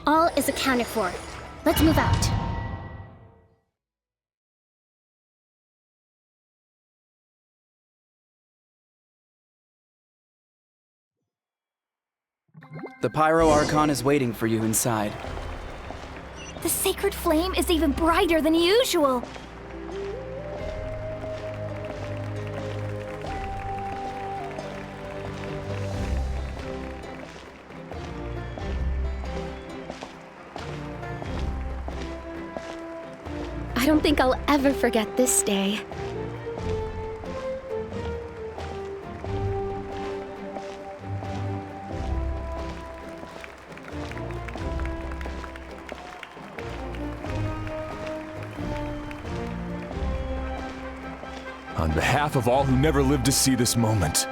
All is accounted for. Let's move out. The Pyro Archon is waiting for you inside. The sacred flame is even brighter than usual. I don't think I'll ever forget this day. On behalf of all who never lived to see this moment.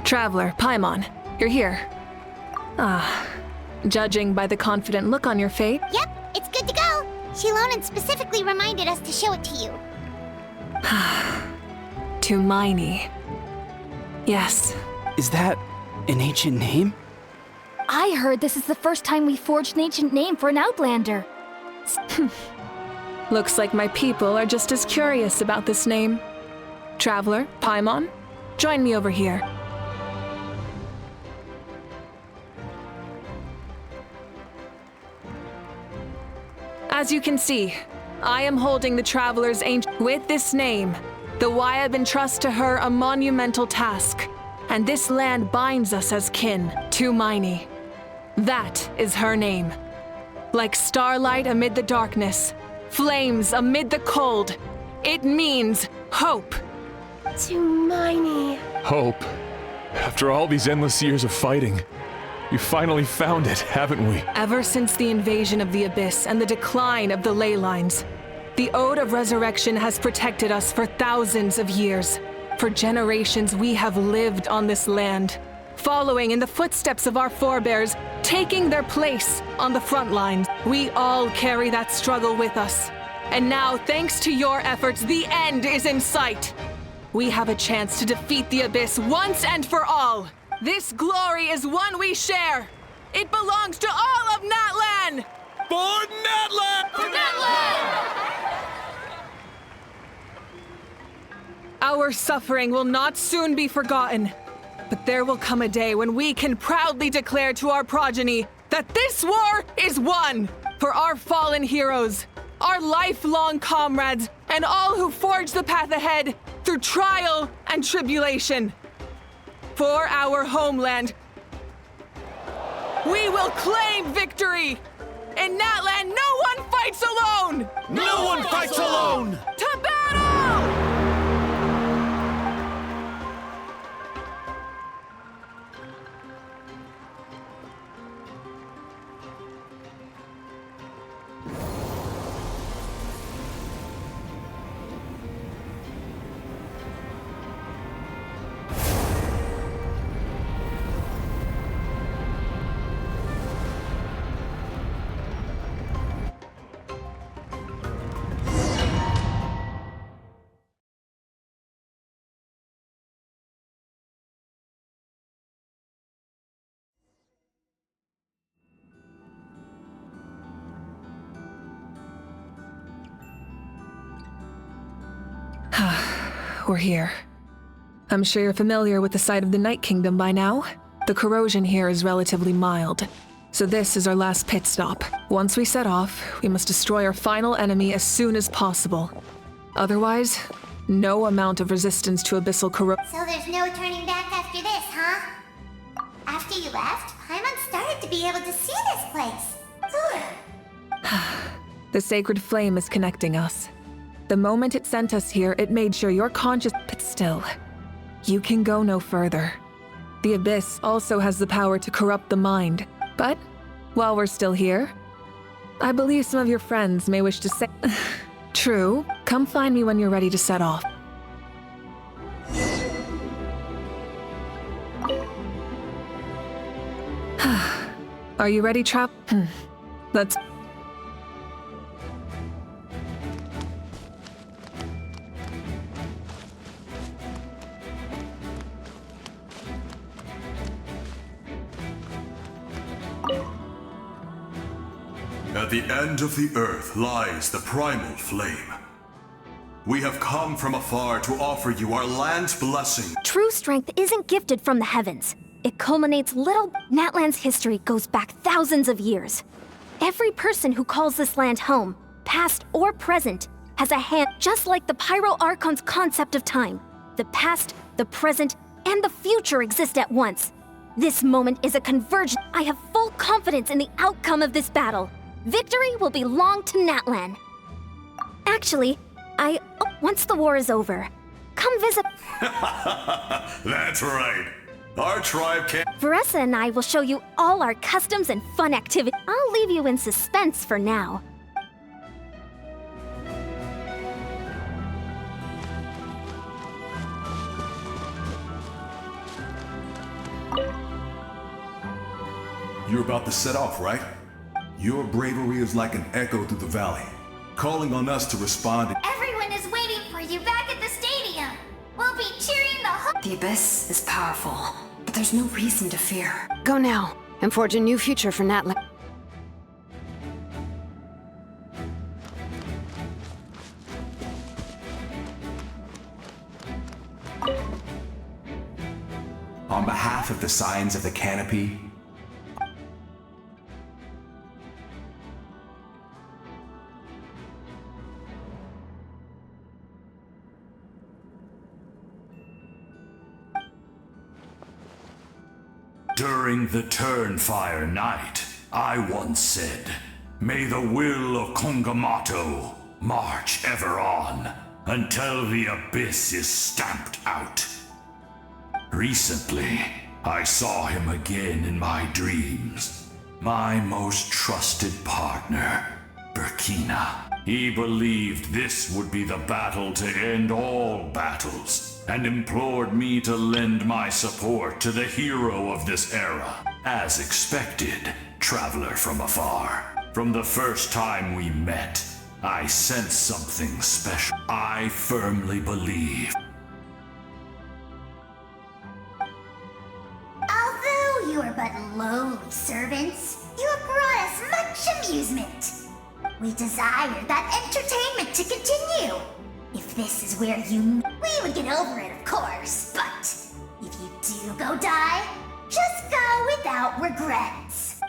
Traveler, Paimon, you're here. Judging by the confident look on your face. Yep, it's good to go. Shilonen specifically reminded us to show it to you. To Miney. Yes. Is that an ancient name? I heard this is the first time we forged an ancient name for an Outlander. Looks like my people are just as curious about this name. Traveler, Paimon, join me over here. As you can see, I am holding the Traveler's ancient with this name. The Wyab entrust to her a monumental task, and this land binds us as kin to Miney. That is her name. Like starlight amid the darkness, flames amid the cold, it means hope. To Miney. Hope. After all these endless years of fighting, we finally found it, haven't we? Ever since the invasion of the Abyss and the decline of the ley lines, the Ode of Resurrection has protected us for thousands of years. For generations, we have lived on this land, following in the footsteps of our forebears, taking their place on the front lines. We all carry that struggle with us. And now, thanks to your efforts, the end is in sight. We have a chance to defeat the Abyss once and for all. This glory is one we share. It belongs to all of Natlan! For Natlan! For Natlan! Our suffering will not soon be forgotten. But there will come a day when we can proudly declare to our progeny that this war is won for our fallen heroes, our lifelong comrades, and all who forge the path ahead through trial and tribulation. For our homeland, we will claim victory! In Natlan, no one fights alone! No one fights alone! To battle! We're here. I'm sure you're familiar with the site of the Night Kingdom by now. The corrosion here is relatively mild, so this is our last pit stop. Once we set off, we must destroy our final enemy as soon as possible. Otherwise, no amount of resistance to abyssal corrosion. So there's no turning back after this, huh? After you left, Paimon started to be able to see this place. The sacred flame is connecting us. The moment it sent us here, it made sure your conscious... But still, you can go no further. The Abyss also has the power to corrupt the mind. But, while we're still here, I believe some of your friends may wish to say... True. Come find me when you're ready to set off. Are you ready, Trap? Let's... At the end of the earth lies the primal flame. We have come from afar to offer you our land's blessing. True strength isn't gifted from the heavens. It culminates little... Natlan's history goes back thousands of years. Every person who calls this land home, past or present, has a hand just like the Pyro Archon's concept of time. The past, the present, and the future exist at once. This moment is a convergence. I have full confidence in the outcome of this battle. Victory will belong to Natlan. Actually, once the war is over, come visit... That's right. Our tribe can... Veressa and I will show you all our customs and fun activities. I'll leave you in suspense for now. You're about to set off, right? Your bravery is like an echo through the valley, calling on us to respond. Everyone is waiting for you back at the stadium. We'll be cheering the whole... The Abyss is powerful, but there's no reason to fear. Go now, and forge a new future for Natlan. On behalf of the Scions of the Canopy, during the Turnfire Night, I once said, "May the will of Kongamato march ever on until the Abyss is stamped out." Recently, I saw him again in my dreams. My most trusted partner, Burkina. He believed this would be the battle to end all battles, and implored me to lend my support to the hero of this era. As expected, traveler from afar. From the first time we met, I sensed something special. I firmly believe. Although you are but lowly servants, you have brought us much amusement. We desire that entertainment to continue. If this is where we would get over it, of course, but if you do go die, just go without regrets.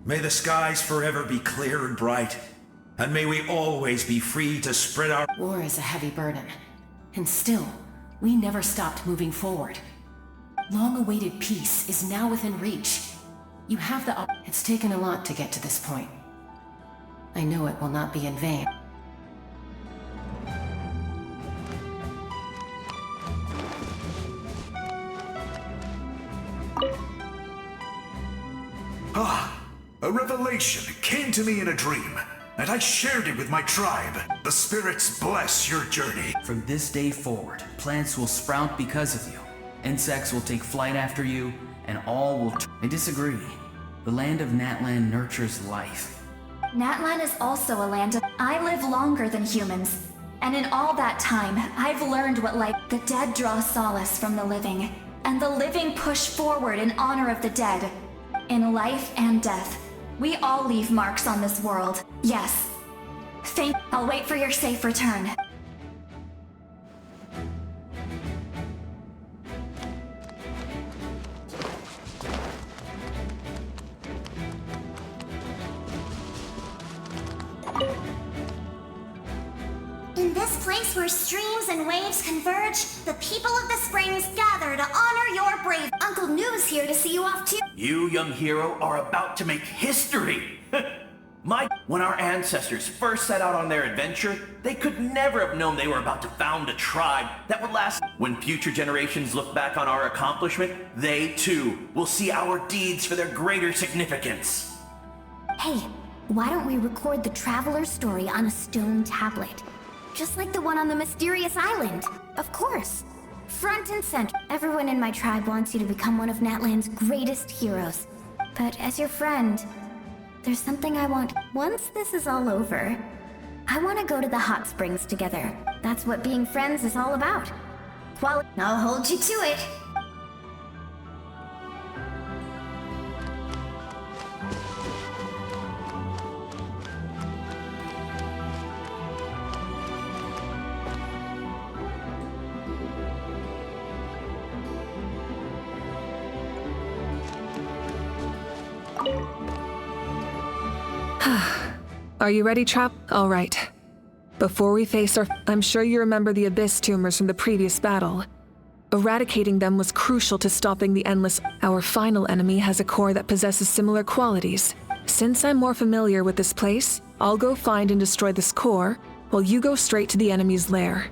May the skies forever be clear and bright, and may we always be free to spread our... War is a heavy burden, and still, we never stopped moving forward. Long-awaited peace is now within reach. You have the It's taken a lot to get to this point. I know it will not be in vain. A revelation came to me in a dream, and I shared it with my tribe. The spirits bless your journey. From this day forward, plants will sprout because of you. Insects will take flight after you, and all will... I disagree. The land of Natlan nurtures life. Natlan is also a land of... I live longer than humans, and in all that time, I've learned what life... The dead draw solace from the living, and the living push forward in honor of the dead. In life and death, we all leave marks on this world. Yes. I'll wait for your safe return. In this place where streams and waves converge, the people of the springs gather to honor your brave. Uncle Noo's here to see you off too. You, young hero, are about to make history! When our ancestors first set out on their adventure, they could never have known they were about to found a tribe that would last. When future generations look back on our accomplishment, they too will see our deeds for their greater significance. Hey, why don't we record the traveler's story on a stone tablet? Just like the one on the mysterious island. Of course. Front and center. Everyone in my tribe wants you to become one of Natlan's greatest heroes. But as your friend, there's something I want. Once this is all over, I want to go to the hot springs together. That's what being friends is all about. I'll hold you to it. Are you ready, Trap? All right. Before we face I'm sure you remember the Abyss tumors from the previous battle. Eradicating them was crucial to stopping the Endless. Our final enemy has a core that possesses similar qualities. Since I'm more familiar with this place, I'll go find and destroy this core, while you go straight to the enemy's lair.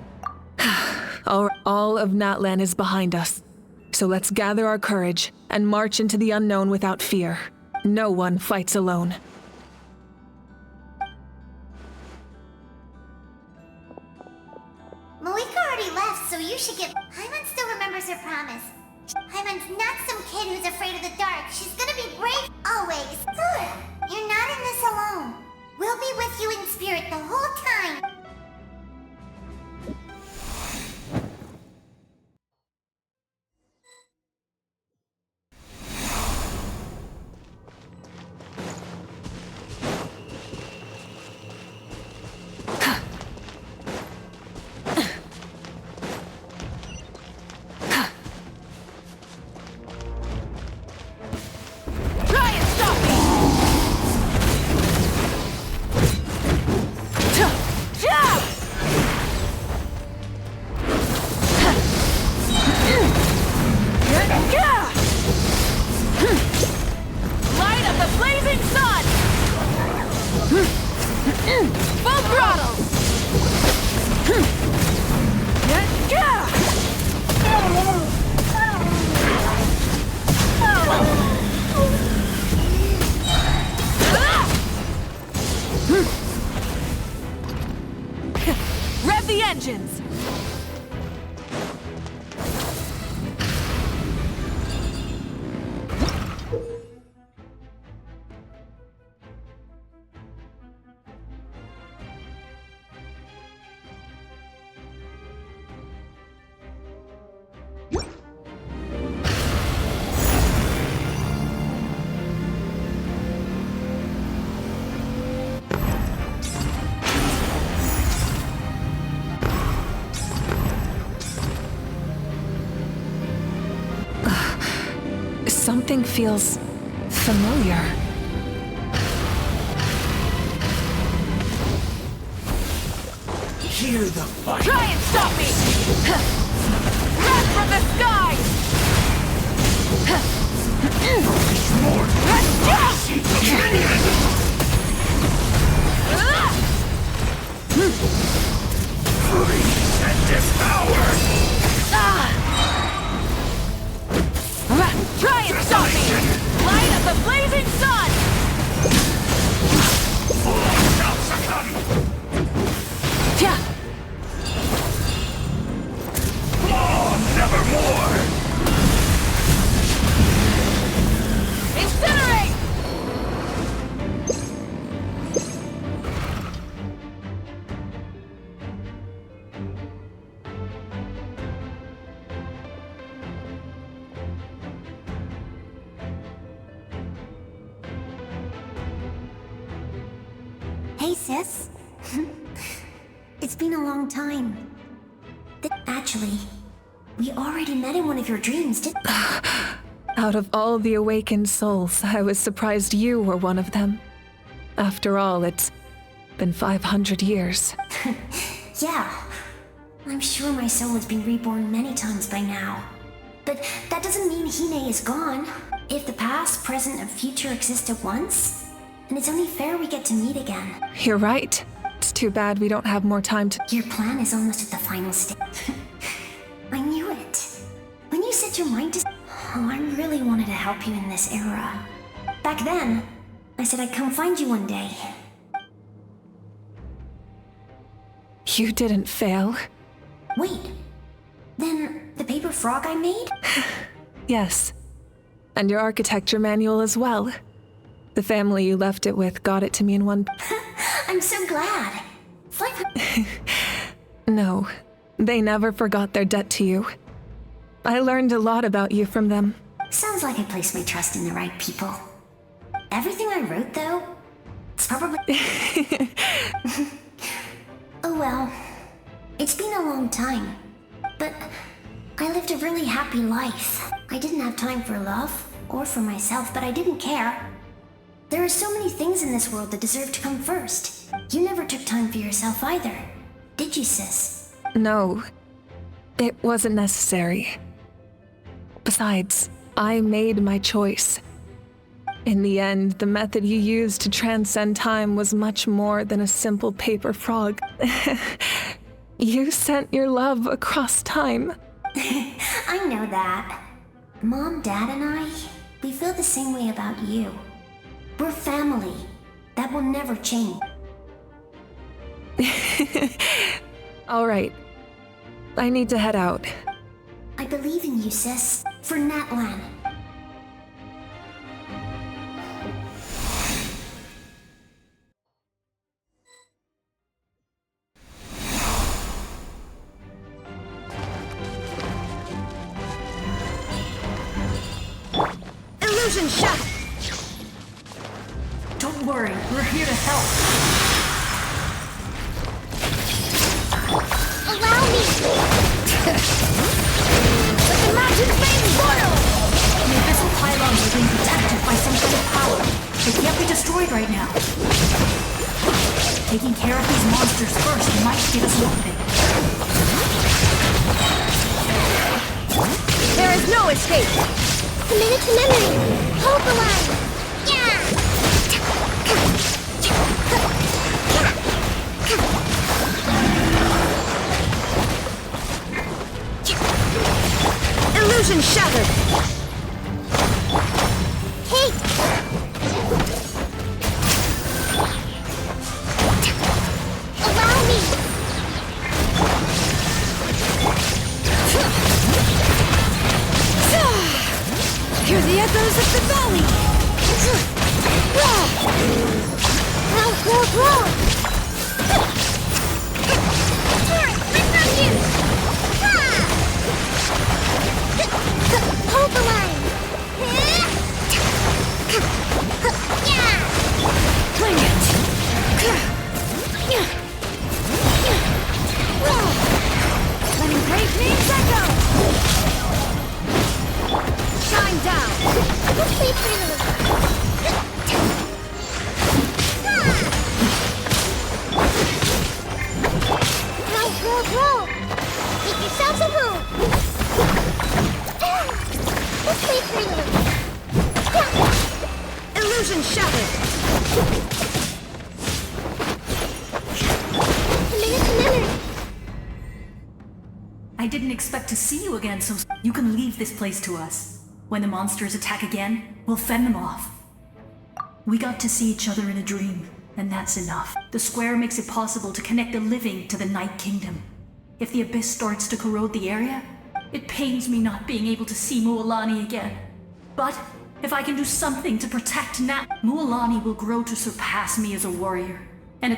All of Natlan is behind us. So let's gather our courage and march into the unknown without fear. No one fights alone. Malika already left, so you should get... Hyman still remembers her promise. Hyman's not some kid who's afraid of the dark. She's gonna be brave always. Good. You're not in this alone. We'll be with you in spirit the whole time. Rev the engines! Something feels familiar. Hear the fight. Try and stop me! Run from the sky! Freeze and devour! Try and stop me! Light of the blazing sun! Nevermore! Incinerate! Hey, sis. It's been a long time. Actually, we already met in one of your dreams, didn't we? Out of all the awakened souls, I was surprised you were one of them. After all, it's been 500 years. Yeah. I'm sure my soul has been reborn many times by now. But that doesn't mean Hine is gone. If the past, present, and future exist at once, and it's only fair we get to meet again. You're right. It's too bad we don't have more time to. Your plan is almost at the final stage. I knew it. When you set your mind to... Oh, I really wanted to help you in this era. Back then, I said I'd come find you one day. You didn't fail. Wait. Then, the paper frog I made? Yes. And your architecture manual as well. The family you left it with got it to me in one... I'm so glad. No, they never forgot their debt to you. I learned a lot about you from them. Sounds like I placed my trust in the right people. Everything I wrote, though, it's probably... Oh well. It's been a long time. But I lived a really happy life. I didn't have time for love, or for myself, but I didn't care. There are so many things in this world that deserve to come first. You never took time for yourself either, did you, sis? No, it wasn't necessary. Besides, I made my choice. In the end, the method you used to transcend time was much more than a simple paper frog. You sent your love across time. I know that. Mom, Dad, and I, we feel the same way about you. We're family. That will never change. All right. I need to head out. I believe in you, sis. For Natlan. Illusion shut! Don't worry, we're here to help. Allow me! Let the mountain flames boil! The abyssal pylons are being protected by some kind of power. They can't be destroyed right now. Taking care of these monsters first might give us an opening. There is no escape! Commit to memory! Hope alive! Yeah! Illusion shattered! Hey! Allow me! Hear the echoes of the valley! Now grow! Hold the line! Cling it! Letting great names echo! Shine down! Sleep freely! Now grow! Make yourselves a home! Sleep freely! Illusion shattered! Commit to memory! I didn't expect to see you again, so you can leave this place to us. When the monsters attack again, we'll fend them off. We got to see each other in a dream, and that's enough. The square makes it possible to connect the living to the Night Kingdom. If the abyss starts to corrode the area, it pains me not being able to see Mualani again. But if I can do something to protect Nat, Mualani will grow to surpass me as a warrior. And a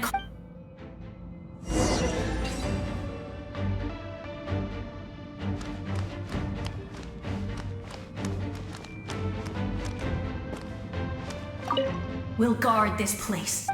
We'll guard this place.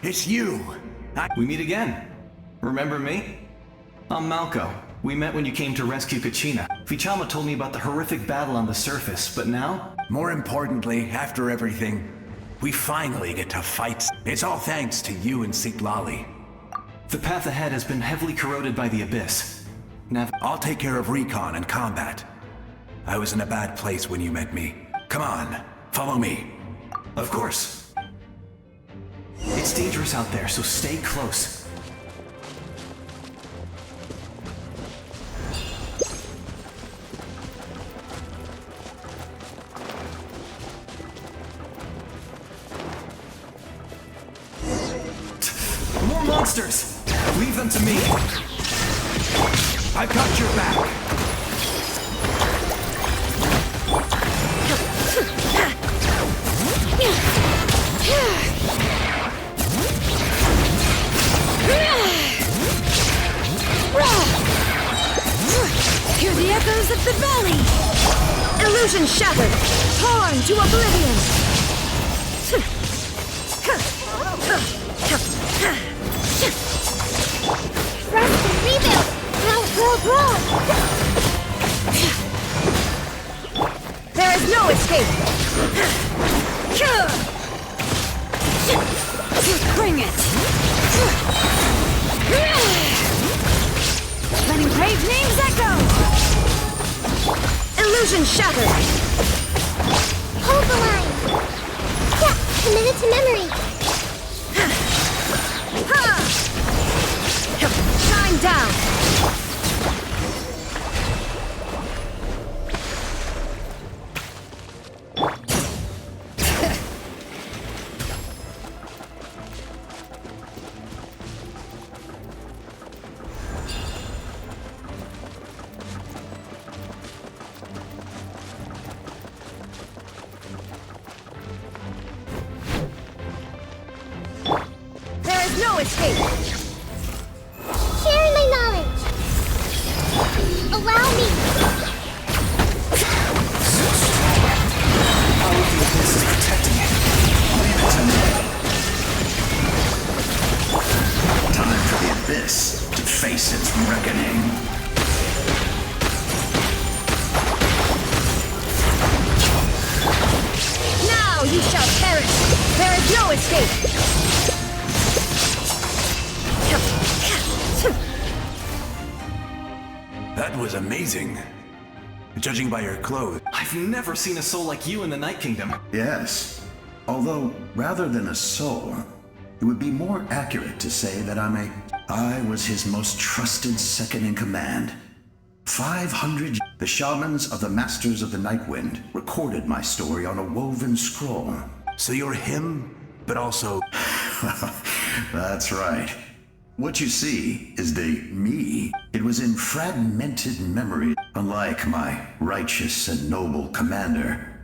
It's you! We meet again. Remember me? I'm Malco. We met when you came to rescue Kachina. Vichama told me about the horrific battle on the surface, but now? More importantly, after everything, we finally get to fight. It's all thanks to you and Sitlali. The path ahead has been heavily corroded by the Abyss. I'll take care of recon and combat. I was in a bad place when you met me. Come on, follow me. Of course. It's dangerous out there, so stay close. More monsters! Leave them to me! I've got your back! Hear the echoes of the valley! Illusion shattered! Torn to oblivion! Rest and rebuild! Grow! There is no escape! Bring it! Letting brave names echo! Illusion shattered! Hold the line! Yeah, committed to memory! Shine down! There is no escape! Sharing my knowledge! Allow me! How the Abyss is protecting it. Leave it to me. Time for the Abyss to face its reckoning. Now you shall perish! There is no escape! That was amazing. Judging by your clothes. I've never seen a soul like you in the Night Kingdom. Yes. Although, rather than a soul, it would be more accurate to say that I was his most trusted second-in-command. 500 The shamans of the Masters of the Nightwind recorded my story on a woven scroll. So you're him, but also... That's right. What you see is the me. It was in fragmented memory, unlike my righteous and noble commander.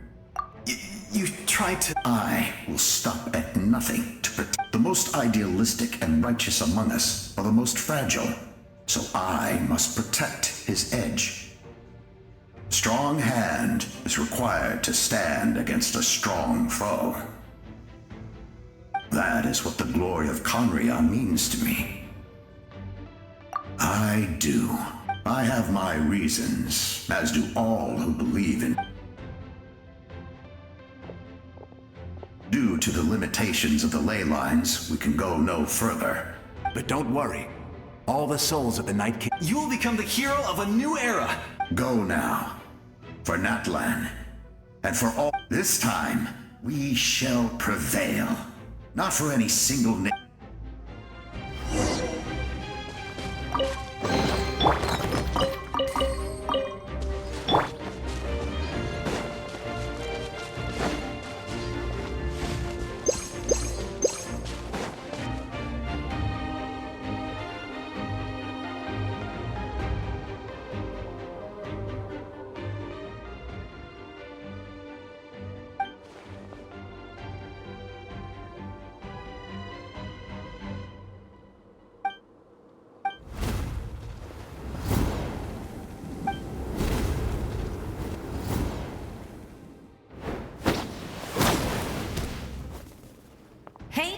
You tried to... I will stop at nothing to protect. The most idealistic and righteous among us are the most fragile, so I must protect his edge. Strong hand is required to stand against a strong foe. That is what the glory of Conria means to me. I do. I have my reasons, as do all who believe in. Due to the limitations of the ley lines, we can go no further. But don't worry. All the souls of the Night King... You will become the hero of a new era! Go now. For Natlan. And for all... This time, we shall prevail. Not for any single name.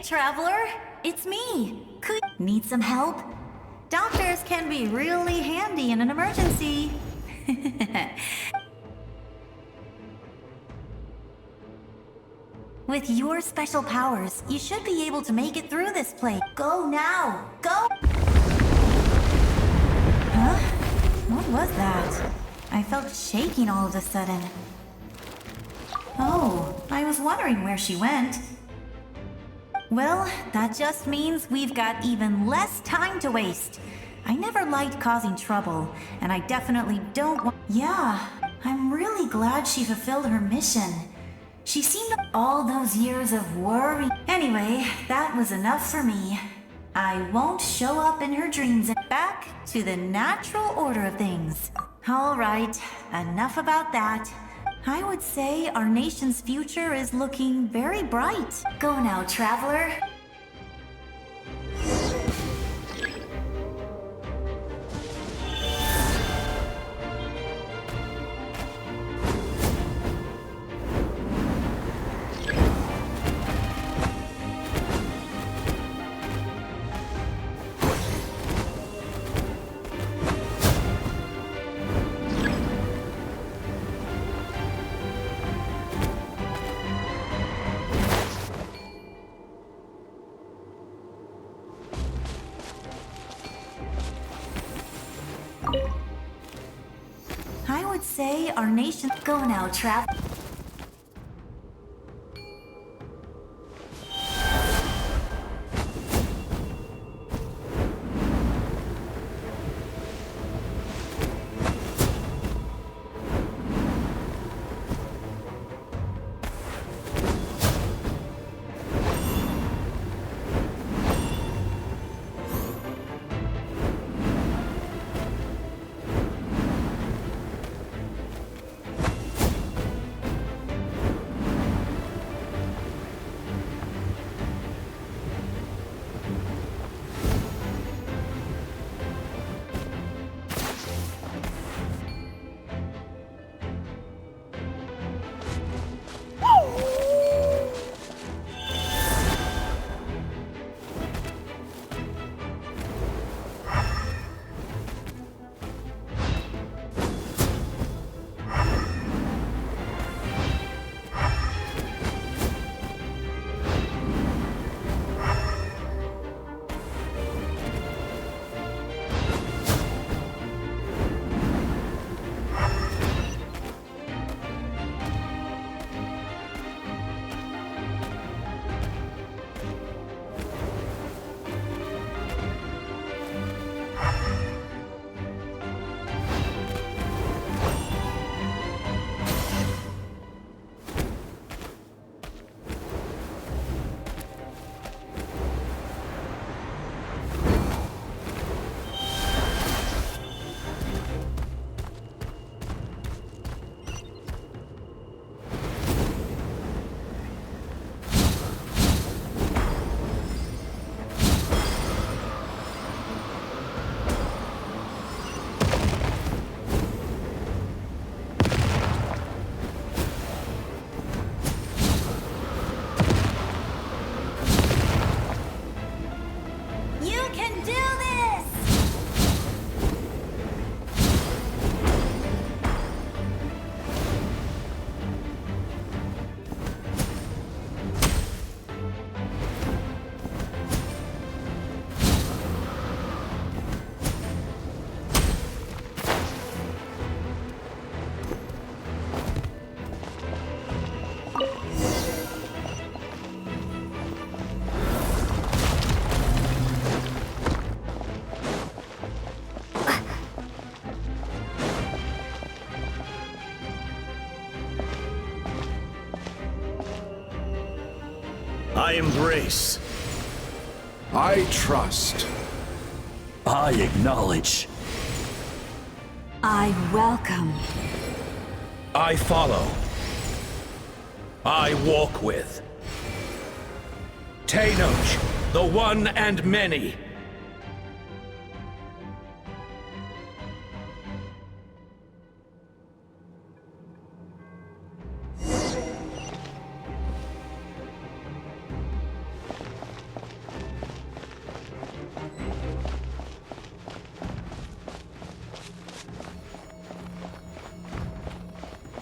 traveler. It's me. Could need some help? Doctors can be really handy in an emergency. With your special powers, you should be able to make it through this place. Go now! Go! Huh? What was that? I felt shaking all of a sudden. Oh, I was wondering where she went. Well, that just means we've got even less time to waste. I never liked causing trouble, and I definitely don't want— Yeah, I'm really glad she fulfilled her mission. She seemed all those years of worry. Anyway, that was enough for me. I won't show up in her dreams. Back to the natural order of things. All right, enough about that. I would say our nation's future is looking very bright. Go now, traveler. I would say our nation— Go now, traveler. I embrace. I trust. I acknowledge. I welcome. I follow. I walk with. Tenoch, the one and many.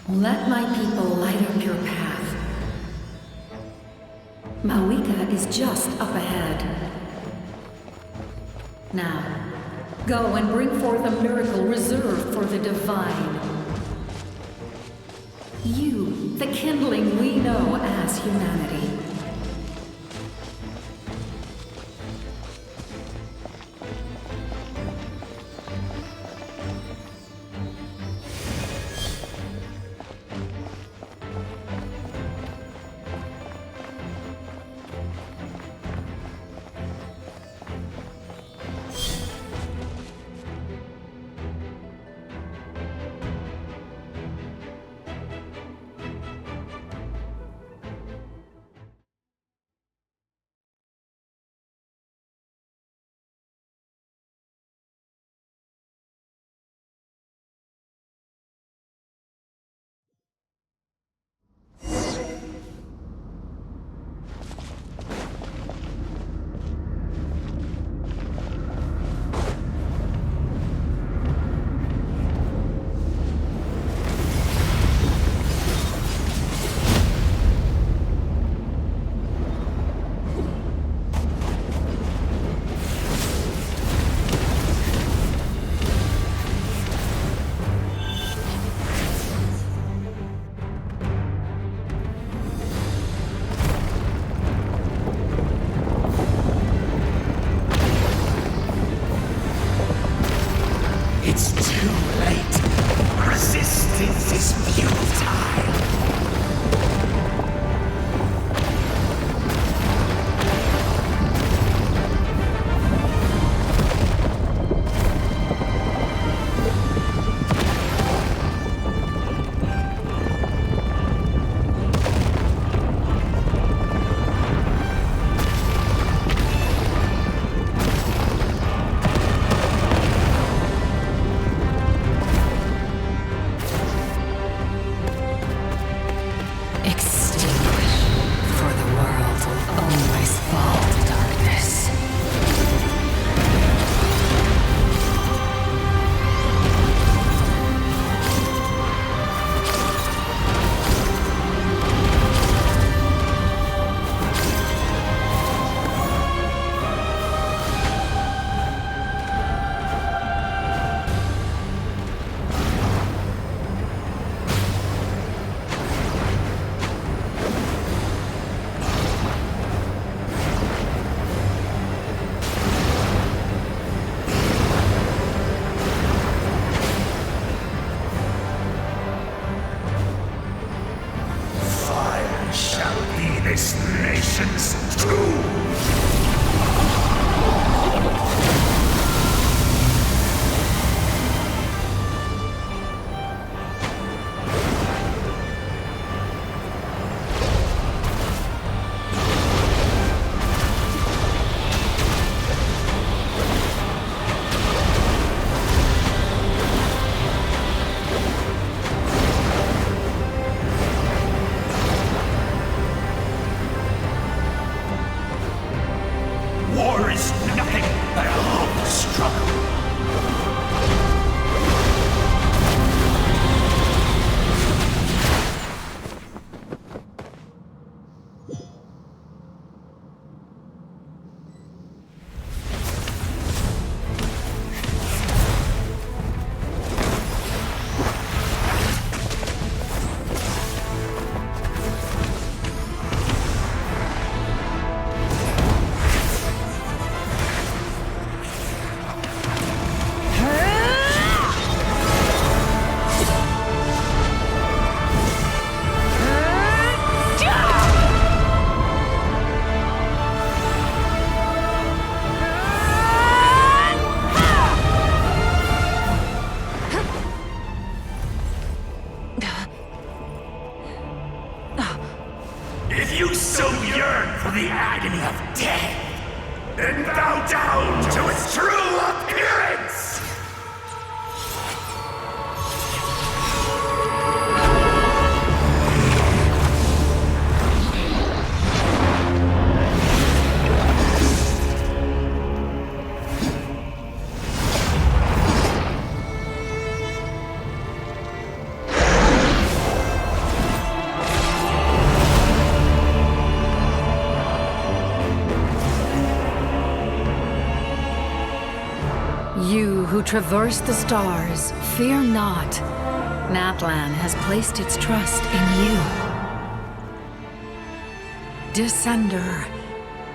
Let my people light up your path. Mawika is just up ahead. Now, go and bring forth a miracle reserved for the divine. You, the kindling we know as humanity. traverse the stars, fear not. Natlan has placed its trust in you. Descender,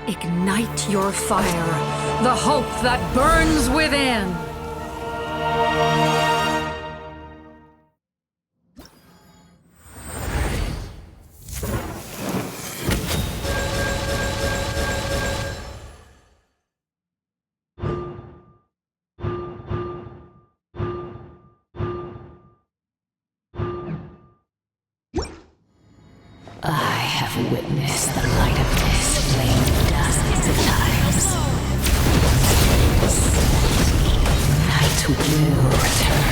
ignite your fire, the hope that burns within! I have witnessed the light of this flame dozens of times. Night will return.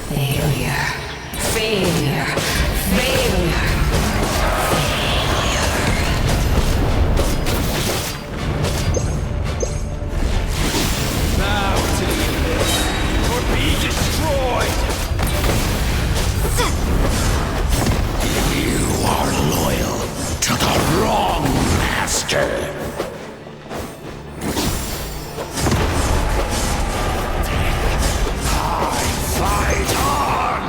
Failure. Failure. Failure. Bow to the abyss, or be destroyed! You are loyal to the wrong master. Fight on!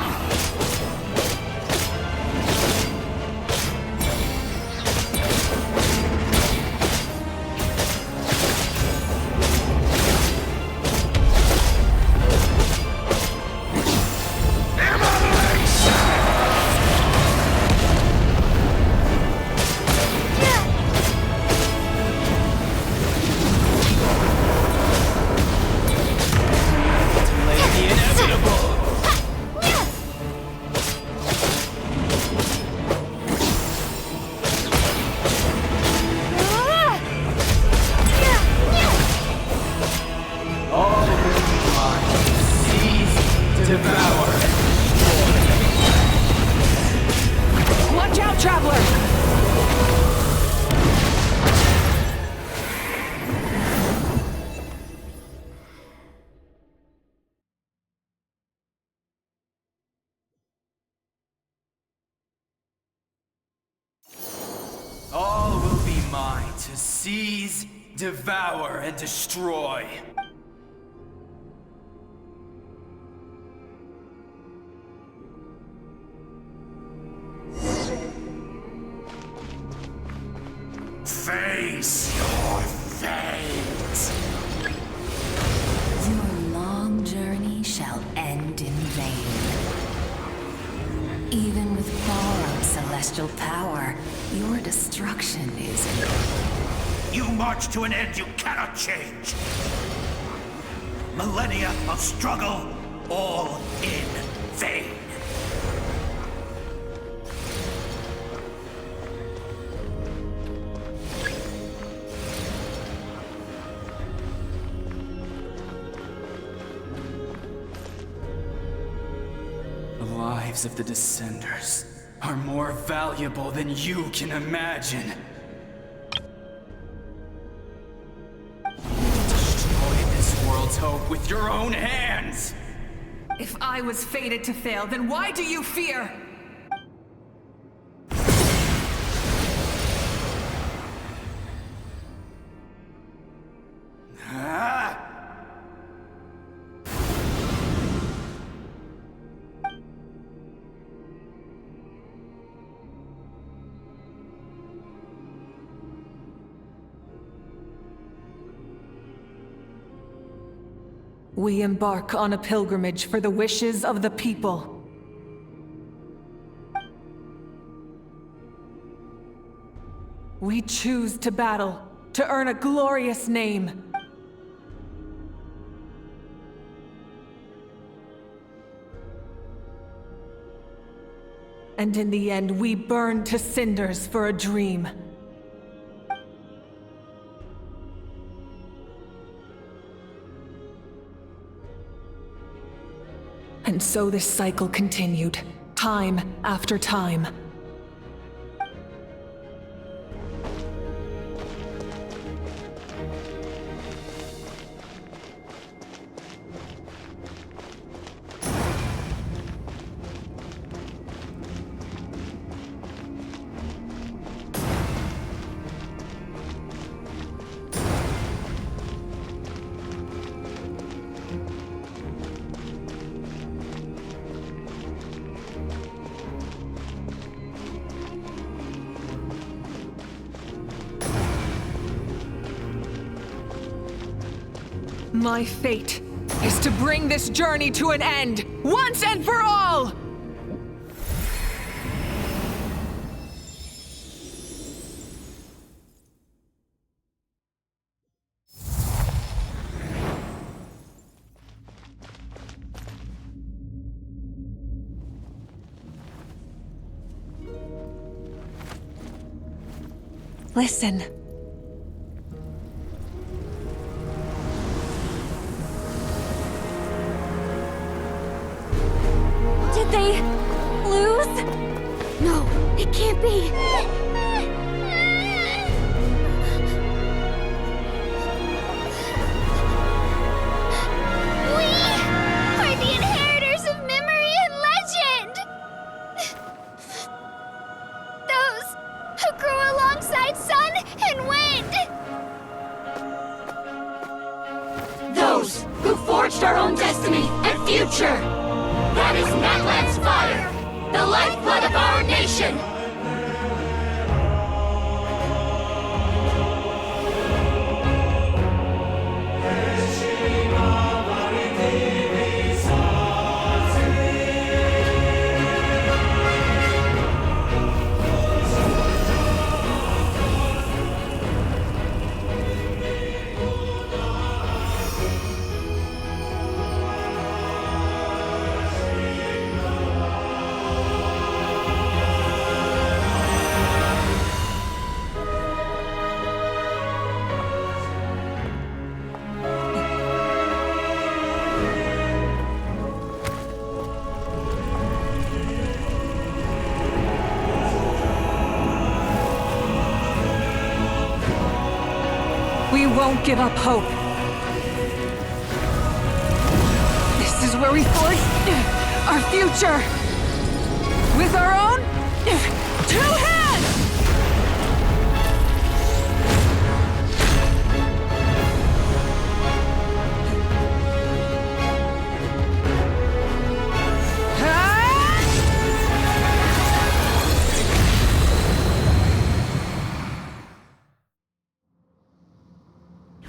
Watch out, traveler! All will be mine to seize, devour, and destroy. Face your fate. Your long journey shall end in vain. Even with borrowed celestial power, your destruction is You march to an end you cannot change. Millennia of struggle, all in vain. The lives of the Descenders are more valuable than you can imagine. Destroy this world's hope with your own hands! If I was fated to fail, then why do you fear? We embark on a pilgrimage for the wishes of the people. We choose to battle, to earn a glorious name. And in the end, we burn to cinders for a dream. And so this cycle continued, time after time. My fate is to bring this journey to an end, once and for all! Listen. Did they lose? No, it can't be. We are the inheritors of memory and legend! Those who grew alongside sun and wind! Those who forged our own destiny and future! That is Natlan's fire, the lifeblood of our nation! We won't give up hope. This is where we forge our future. With our own 2 hands!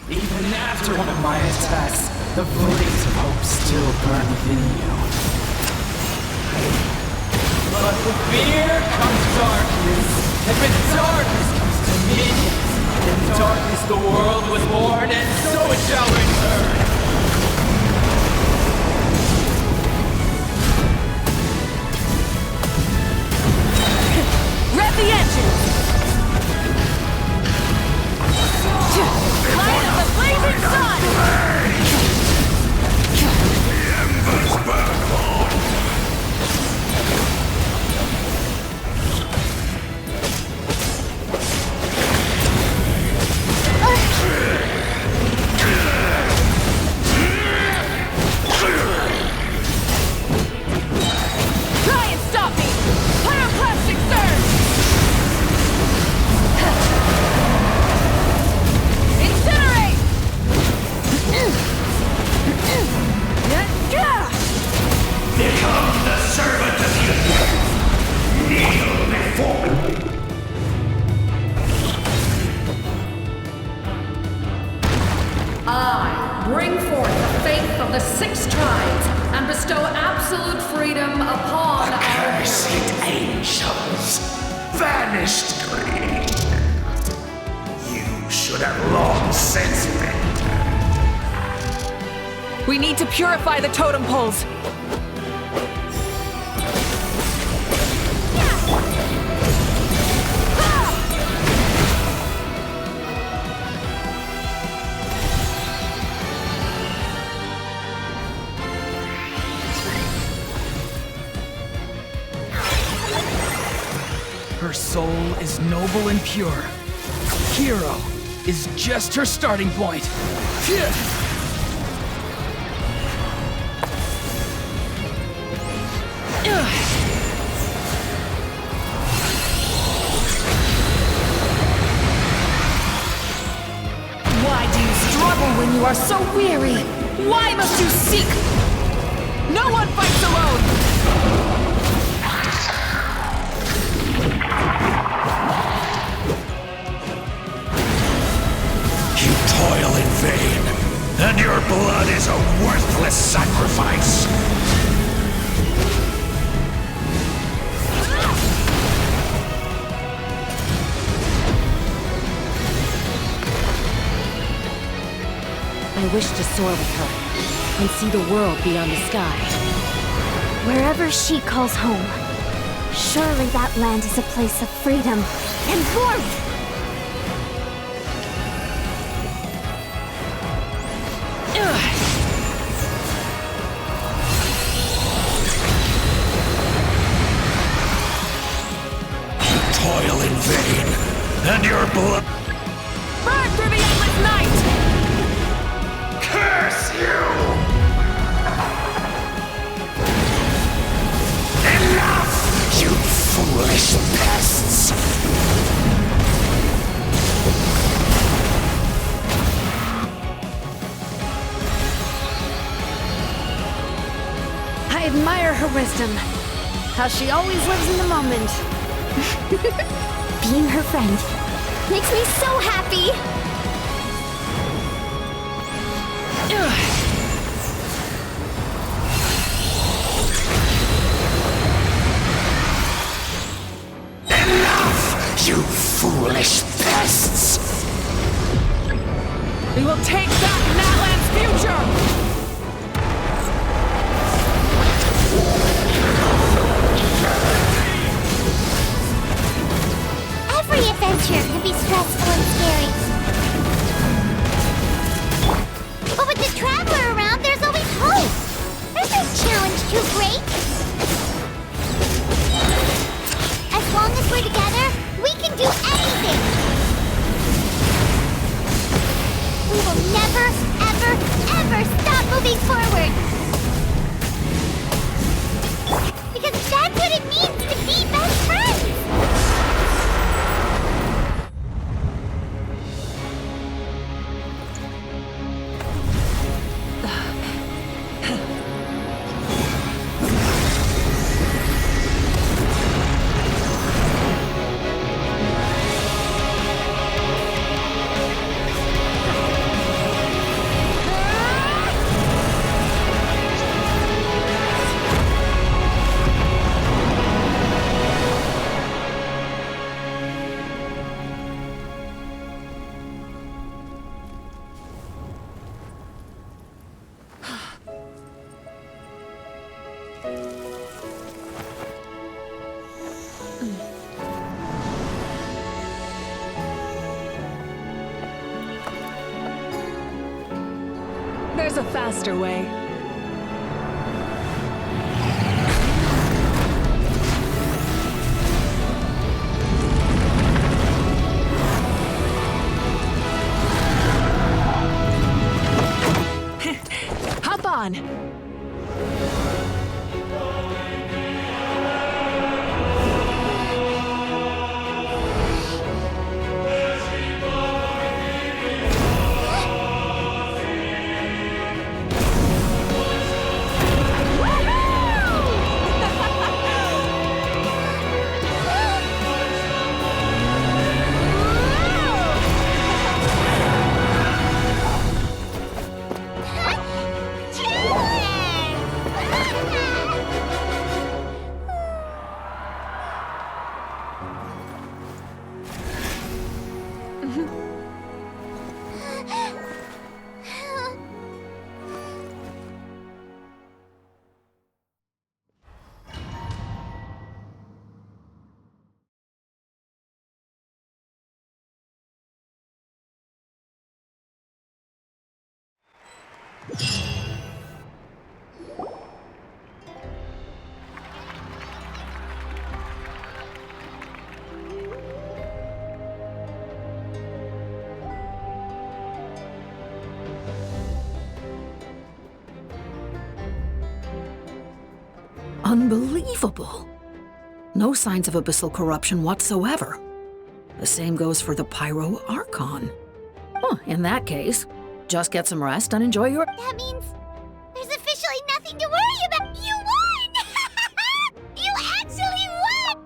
Even after one of my attacks, the flames of hope still burn within you. But with fear comes darkness, and with darkness comes dominion. In darkness the world was born, and so it shall return. Rev the engines! Light of the blazing sun! The embers burn on! Try and stop me! Pyroclastic surge! Incinerate! Become the servant of the earth! Kneel before I bring forth the faith of the 6 tribes and bestow absolute freedom upon our Accursed angels! Vanished greed! You should have long since been. We need to purify the totem poles. Her soul is noble and pure. Hero is just her starting point. Why do you struggle when you are so weary? Why must you seek? No one fights alone! You toil in vain. And your blood is a worthless sacrifice! I wish to soar with her and see the world beyond the sky. Wherever she calls home, surely that land is a place of freedom and warmth! Toil in vain, and your blood... Burn through the endless night! Curse you! Enough, you foolish pests! I admire her wisdom. How she always lives in the moment. Being her friend makes me so happy! Enough, you foolish pests! We will take back Natlan's future! Every adventure can be stressful and scary. But with the Traveler around, there's always hope. There's no challenge too great. As long as we're together, we can do anything. We will never, ever, ever stop moving forward. Because that's what it means to be best friends. There's a faster way. Hop on! Unbelievable. No signs of abyssal corruption whatsoever. The same goes for the Pyro Archon. Well, in that case, just get some rest and enjoy your— That means there's officially nothing to worry about. You won! You actually won!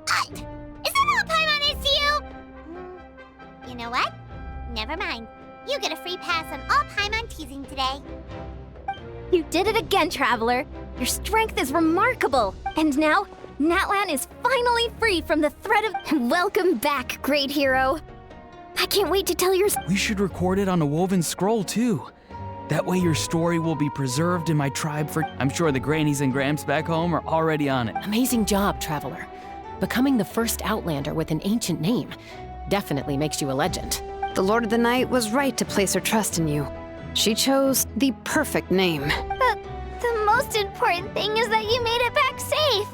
Is that all Paimon is to you? You know what? Never mind. You get a free pass on all Paimon teasing today. again, Traveler. Your strength is remarkable. And now, Natlan is finally free from the threat of... Welcome back, great hero. I can't wait to tell your... We should record it on a woven scroll, too. That way your story will be preserved in my tribe for... I'm sure the grannies and gramps back home are already on it. Amazing job, Traveler. Becoming the first Outlander with an ancient name definitely makes you a legend. The Lord of the Night was right to place her trust in you. She chose the perfect name. The most important thing is that you made it back safe.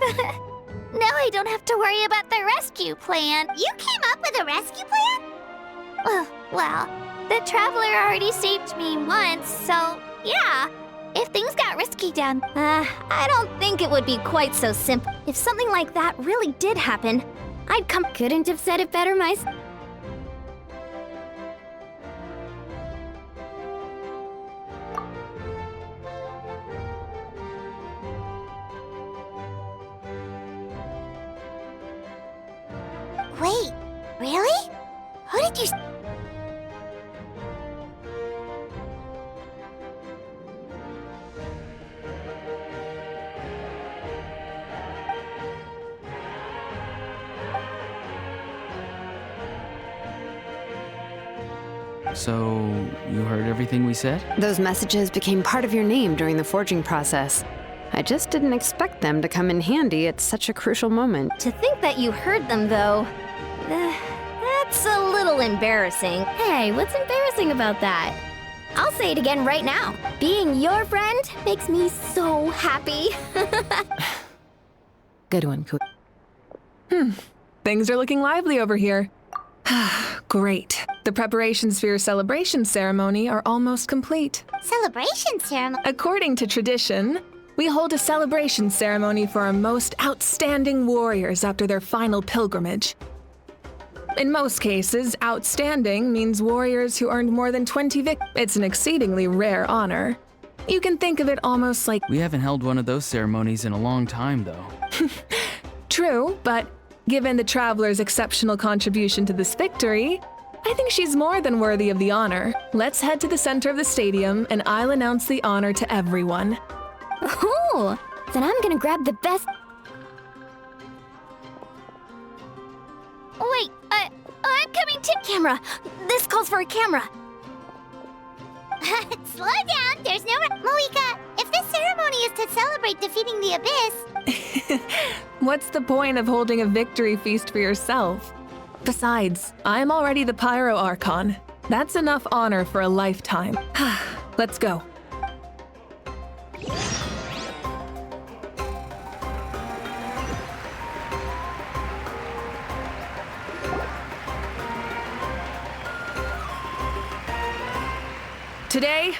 Now I don't have to worry about the rescue plan. You came up with a rescue plan? Well, the Traveler already saved me once, so yeah. If things got risky down... I don't think it would be quite so simple. If something like that really did happen, I'd come... Couldn't have said it better myself. Wait, really? Who did you... So, you heard everything we said? Those messages became part of your name during the forging process. I just didn't expect them to come in handy at such a crucial moment. To think that you heard them, though, that's a little embarrassing. Hey, what's embarrassing about that? I'll say it again right now. Being your friend makes me so happy. Good one, Coo. Things are looking lively over here. Great. The preparations for your celebration ceremony are almost complete. Celebration ceremony? According to tradition, we hold a celebration ceremony for our most outstanding warriors after their final pilgrimage. In most cases, outstanding means warriors who earned more than 20 victories. It's an exceedingly rare honor. You can think of it almost like... We haven't held one of those ceremonies in a long time, though. True, but given the Traveler's exceptional contribution to this victory, I think she's more than worthy of the honor. Let's head to the center of the stadium, and I'll announce the honor to everyone. Ooh, then I'm gonna grab the best... Wait, I'm coming to... Camera! This calls for a camera! Slow down, there's no... Moika, if this ceremony is to celebrate defeating the Abyss... What's the point of holding a victory feast for yourself? Besides, I'm already the Pyro Archon. That's enough honor for a lifetime. Let's go. Today,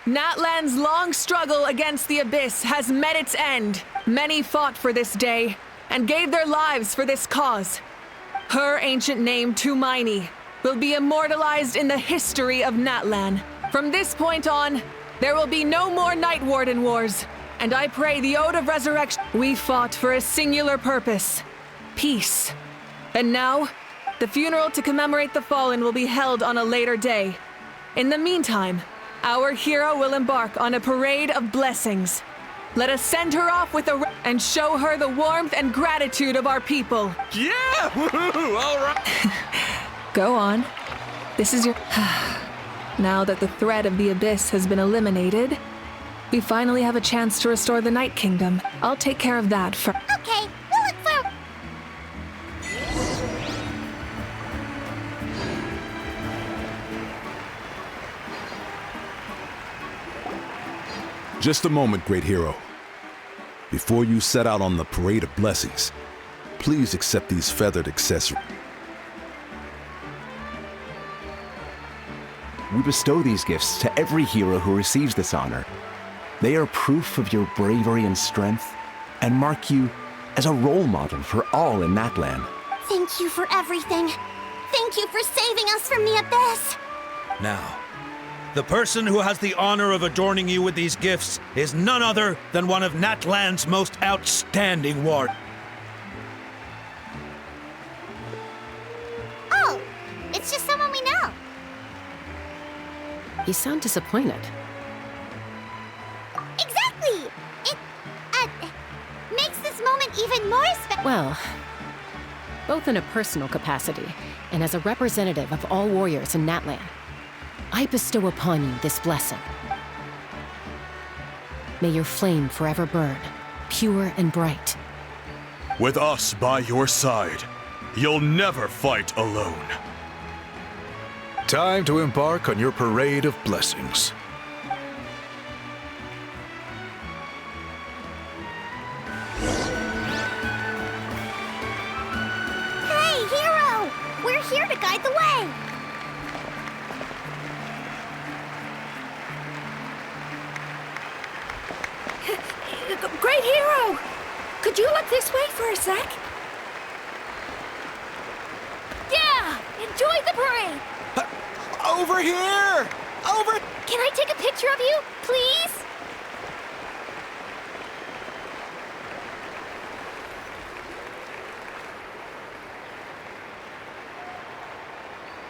Natlan's long struggle against the Abyss has met its end. Many fought for this day and gave their lives for this cause. Her ancient name, Tumaini, will be immortalized in the history of Natlan. From this point on, there will be no more Night Warden wars, and I pray the Ode of Resurrection. We fought for a singular purpose: peace. And now, the funeral to commemorate the fallen will be held on a later day. In the meantime, our hero will embark on a parade of blessings. Let us send her off with a and show her the warmth and gratitude of our people. Yeah! Woohoo! All right! Go on. This is your... Now that the threat of the Abyss has been eliminated, we finally have a chance to restore the Night Kingdom. I'll take care of that first. Okay, we'll look for... Just a moment, great hero. Before you set out on the parade of blessings, please accept these feathered accessories. We bestow these gifts to every hero who receives this honor. They are proof of your bravery and strength, and mark you as a role model for all in Natlan. Thank you for everything. Thank you for saving us from the Abyss. Now, the person who has the honor of adorning you with these gifts is none other than one of Natlan's most outstanding warriors. Oh, it's just someone we know. You sound disappointed. Exactly! moment even more special. Well, both in a personal capacity and as a representative of all warriors in Natlan, I bestow upon you this blessing. May your flame forever burn, pure and bright. With us by your side, you'll never fight alone. Time to embark on your parade of blessings. Hey, hero! We're here to guide the way! Great hero! Could you look this way for a sec? Yeah! Enjoy the parade! Over here! Over... Can I take a picture of you, please?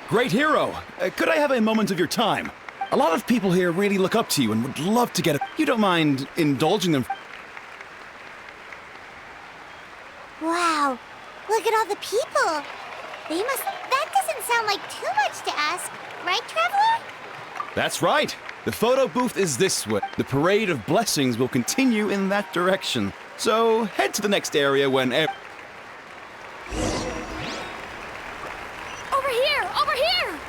Great hero! Could I have a moment of your time? A lot of people here really look up to you and would love to get a... You don't mind indulging them? Wow, look at all the people. They must... That doesn't sound like too much to ask, right, Traveler? That's right! The photo booth is this way. The parade of blessings will continue in that direction. So head to the next area whenever... Over here! Over here!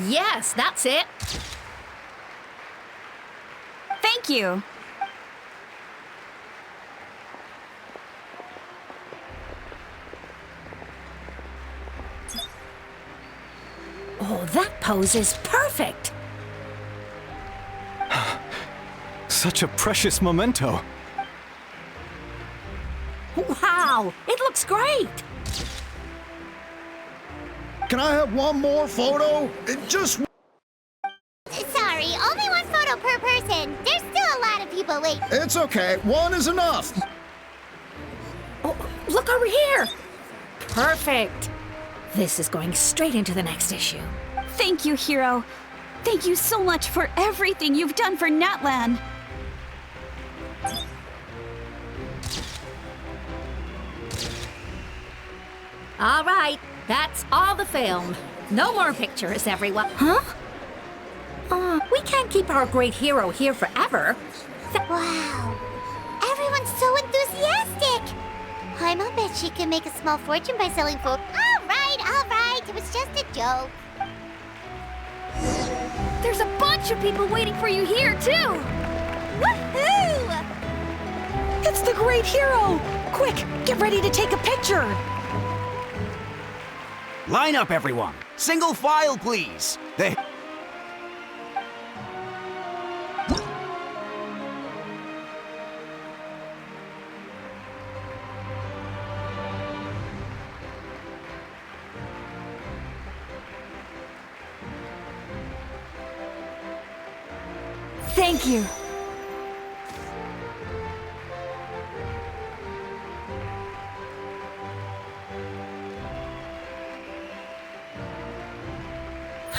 Yes, that's it. Thank you. Oh, that pose is perfect. Such a precious memento. Wow, it looks great. Can I have one more photo? Just... Sorry, only one photo per person. There's still a lot of people waiting. It's okay. One is enough. Oh, look over here. Perfect. This is going straight into the next issue. Thank you, hero. Thank you so much for everything you've done for Natlan. All right, that's all the film. No more pictures, everyone. Huh? We can't keep our great hero here forever. Wow, everyone's so enthusiastic. I'll bet she can make a small fortune by selling food. All right, it was just a joke. There's a bunch of people waiting for you here, too! Woohoo! It's the great hero! Quick, get ready to take a picture! Line up, everyone. Single file, please. Thank you.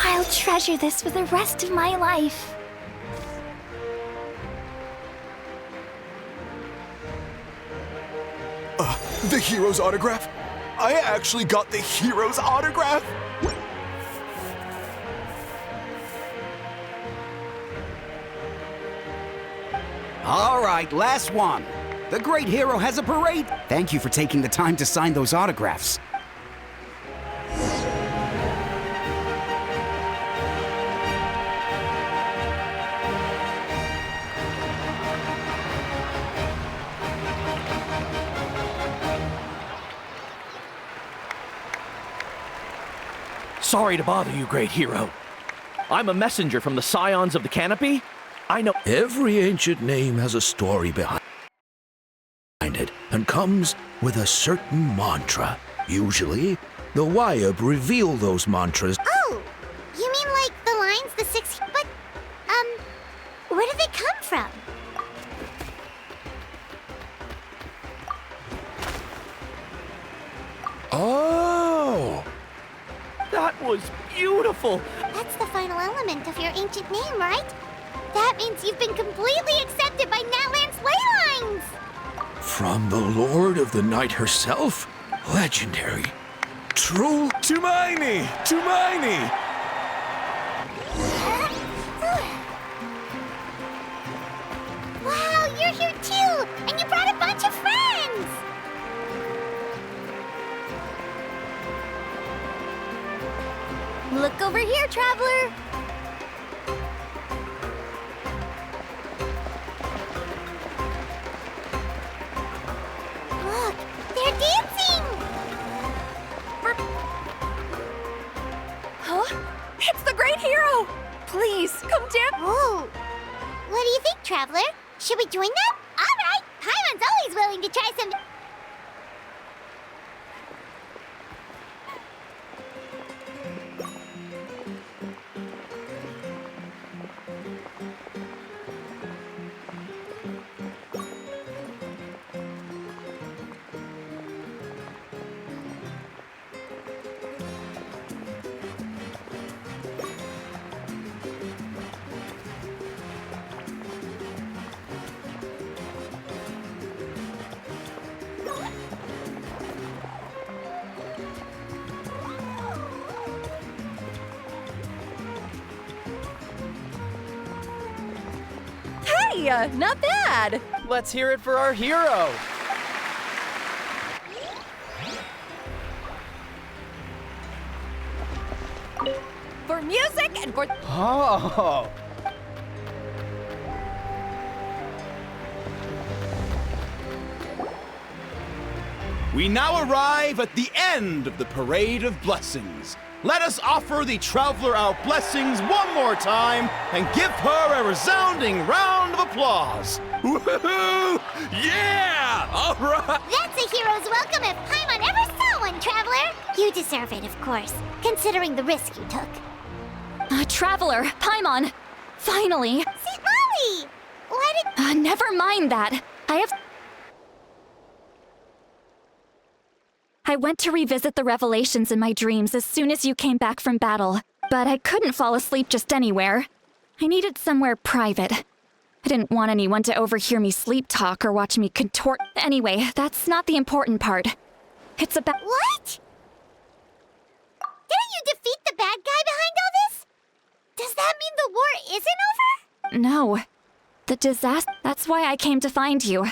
I'll treasure this for the rest of my life. The hero's autograph? I actually got the hero's autograph? All right, last one. The great hero has a parade. Thank you for taking the time to sign those autographs. Sorry to bother you, great hero. I'm a messenger from the Scions of the Canopy. I know every ancient name has a story behind it and comes with a certain mantra. Usually, the Wayab reveal those mantras. Oh, you mean like the lines, the six... But, where do they come from? Oh! That was beautiful! That's the final element of your ancient name, right? That means you've been completely accepted by Natlan's ley lines! From the Lord of the Night herself? Legendary. True. Tumaini! Tumaini! Wow, you're here too! And you brought a bunch of friends! Look over here, traveler! Look, they're dancing! Huh? It's the Great Hero! Please, come dance! Oh! What do you think, traveler? Should we join them? Alright! Paimon's always willing to try some... Hey, not bad! Let's hear it for our hero! For music and for... Oh! We now arrive at the end of the Parade of Blessings. Let us offer the traveler our blessings one more time and give her a resounding round of applause. Woohoo! Yeah! All right! That's a hero's welcome if Paimon ever saw one, traveler! You deserve it, of course, considering the risk you took. Traveler, Paimon! Finally! See, Molly! Why did... Never mind that. I went to revisit the revelations in my dreams as soon as you came back from battle, but I couldn't fall asleep just anywhere. I needed somewhere private. I didn't want anyone to overhear me sleep talk or watch me contort. Anyway, that's not the important part. It's about— What? Didn't you defeat the bad guy behind all this? Does that mean the war isn't over? No. The disaster— That's why I came to find you.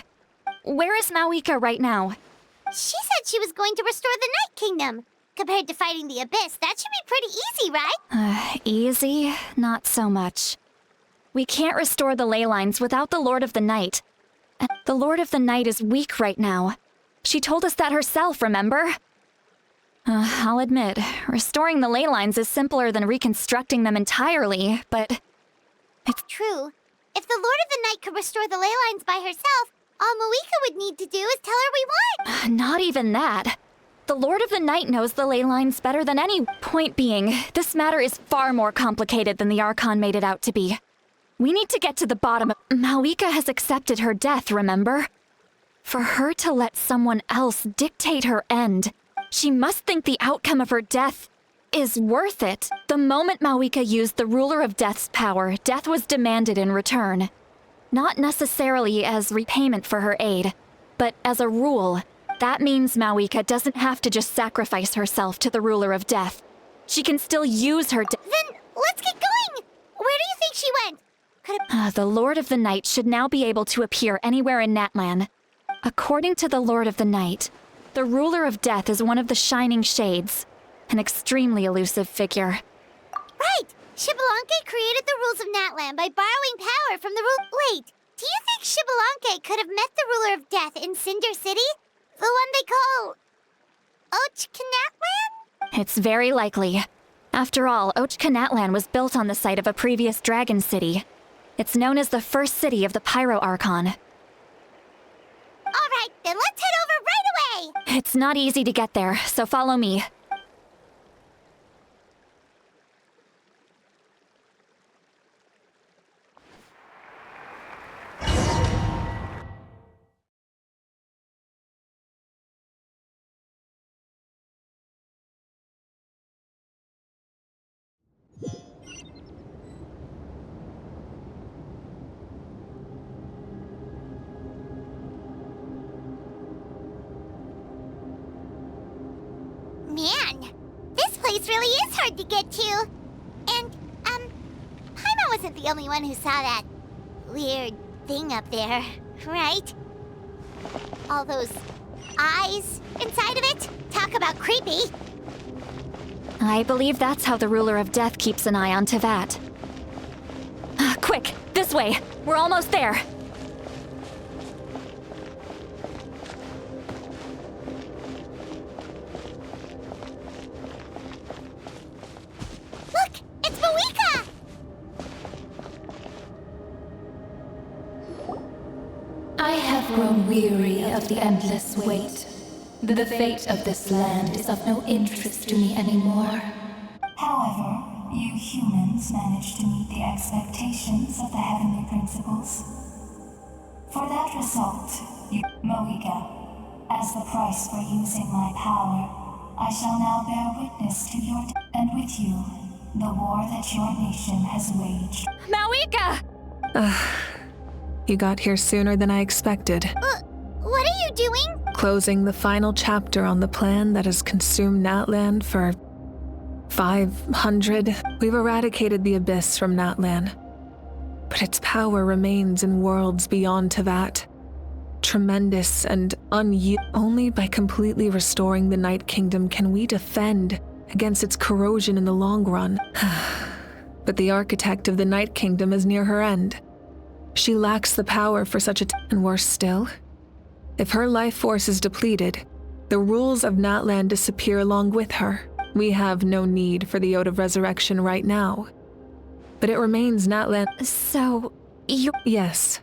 Where is Mawika right now? She said she was going to restore the Night Kingdom. Compared to fighting the Abyss, that should be pretty easy, right? Easy? Not so much. We can't restore the ley lines without the Lord of the Night. The Lord of the Night is weak right now. She told us that herself, remember? I'll admit, restoring the ley lines is simpler than reconstructing them entirely, but... It's true. If the Lord of the Night could restore the ley lines by herself, all Mawika would need to do is tell her we won! Not even that. The Lord of the Night knows the ley lines better than any. Point being, this matter is far more complicated than the Archon made it out to be. We need to get to the bottom of— Mawika has accepted her death, remember? For her to let someone else dictate her end, she must think the outcome of her death is worth it. The moment Mawika used the Ruler of Death's power, death was demanded in return. Not necessarily as repayment for her aid, but as a rule. That means Mawika doesn't have to just sacrifice herself to the Ruler of Death. She can still use her— Then let's get going! Where do you think she went? The Lord of the Night should now be able to appear anywhere in Natlan. According to the Lord of the Night, the Ruler of Death is one of the Shining Shades, an extremely elusive figure. Right! Xbalanque created the rules of Natlan by borrowing power from the Wait, do you think Xbalanque could have met the Ruler of Death in Cinder City? The one they call... Natlan? It's very likely. After all, Natlan was built on the site of a previous dragon city. It's known as the first city of the Pyro Archon. Alright, then let's head over right away! It's not easy to get there, so follow me. place really is hard to get to. And, Paimon wasn't the only one who saw that weird thing up there, right? All those eyes inside of it? Talk about creepy. I believe that's how the ruler of death keeps an eye on Tevat. Quick, this way! We're almost there! Look! It's Mawika! I have grown weary of the endless wait. The fate of this land is of no interest to me anymore. However, you humans managed to meet the expectations of the heavenly principles. For that result, Mawika, as the price for using my power, I shall now bear witness to your and with you, the war that your nation has waged. Mawika! You got here sooner than I expected. What are you doing? Closing the final chapter on the plan that has consumed Natlan for 500. We've eradicated the Abyss from Natlan, but its power remains in worlds beyond Tevat. Tremendous and only by completely restoring the Night Kingdom can we defend against its corrosion in the long run. But the architect of the Night Kingdom is near her end. She lacks the power for such and worse still, if her life force is depleted, the rules of Natlan disappear along with her. We have no need for the Ode of Resurrection right now. But it remains Natlan. So, you... Yes.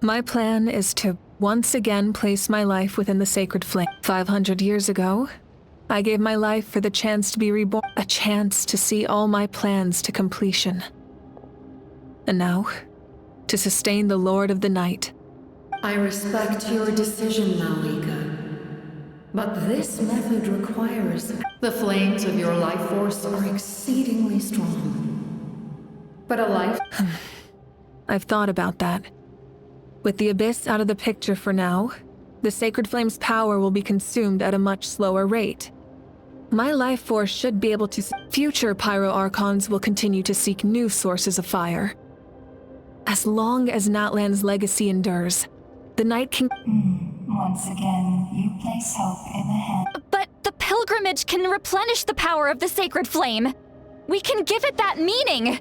My plan is to once again place my life within the sacred flame. 500 years ago, I gave my life for the chance to be reborn, a chance to see all my plans to completion. And now, to sustain the Lord of the Night. I respect your decision, Mawika. But this method requires... The flames of your life force are exceedingly strong. But a life... I've thought about that. With the Abyss out of the picture for now, the Sacred Flame's power will be consumed at a much slower rate. My life force should be able to... Future Pyro Archons will continue to seek new sources of fire. As long as Natlan's legacy endures, the Night King... Once again, you place hope in the hand. But the pilgrimage can replenish the power of the sacred flame. We can give it that meaning.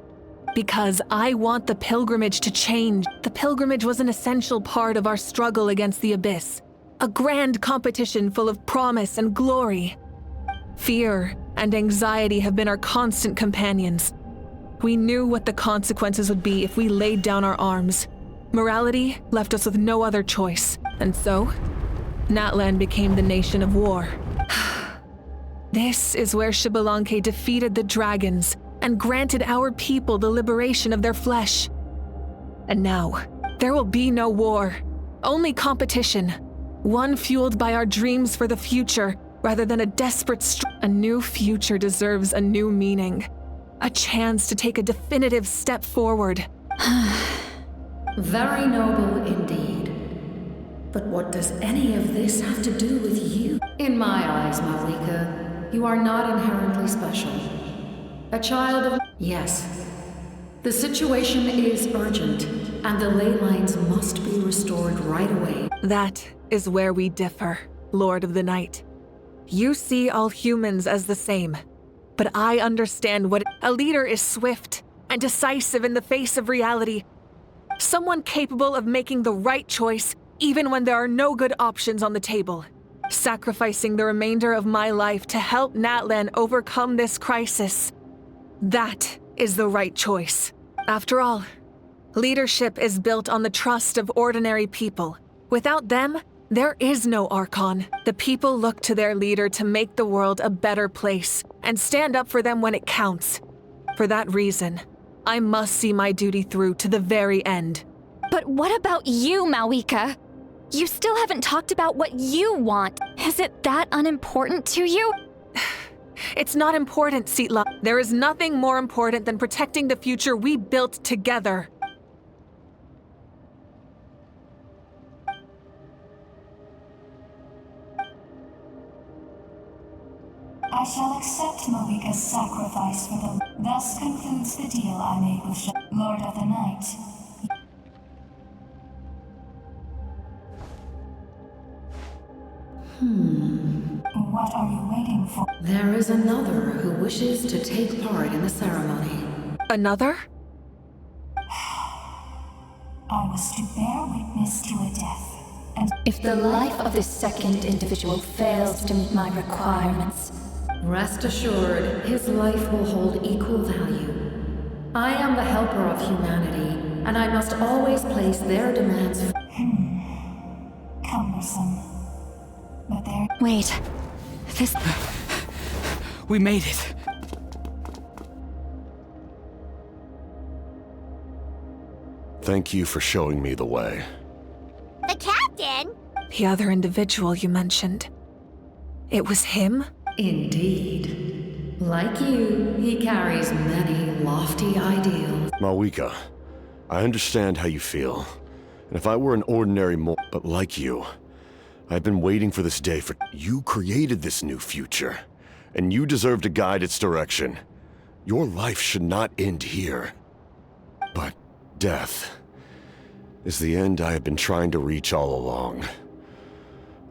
Because I want the pilgrimage to change. The pilgrimage was an essential part of our struggle against the Abyss. A grand competition full of promise and glory. Fear and anxiety have been our constant companions. We knew what the consequences would be if we laid down our arms. Morality left us with no other choice, and so, Natlan became the nation of war. This is where Xbalanque defeated the dragons and granted our people the liberation of their flesh. And now, there will be no war, only competition. One fueled by our dreams for the future, rather than a desperate A new future deserves a new meaning. A chance to take a definitive step forward. Very noble indeed. But what does any of this have to do with you? In my eyes, Mawika, you are not inherently special. A child of... Yes. The situation is urgent, and the ley lines must be restored right away. That is where we differ, Lord of the Night. You see all humans as the same, but I understand what a leader is: swift and decisive in the face of reality. Someone capable of making the right choice even when there are no good options on the table. Sacrificing the remainder of my life to help Natlan overcome this crisis. That is the right choice. After all, leadership is built on the trust of ordinary people. Without them, there is no Archon. The people look to their leader to make the world a better place and stand up for them when it counts. For that reason, I must see my duty through to the very end. But what about you, Mawika? You still haven't talked about what you want. Is it that unimportant to you? It's not important, Sitla. There is nothing more important than protecting the future we built together. I shall accept, Mawika. sacrifice for the... Thus concludes the deal I made with Lord of the Night. What are you waiting for? There is another who wishes to take part in the ceremony. Another? I was to bear witness to a death, and If the life of this second individual fails to meet my requirements, Rest assured, his life will hold equal value. I am the helper of humanity, and I must always place their demands cumbersome. But there... Wait. This... We made it. Thank you for showing me the way. The captain? The other individual you mentioned. It was him? Indeed. Like you, he carries many lofty ideals. Mawika, I understand how you feel. And if I were an ordinary but like you, I've been waiting for this day for... You created this new future, and you deserve to guide its direction. Your life should not end here. But death is the end I have been trying to reach all along.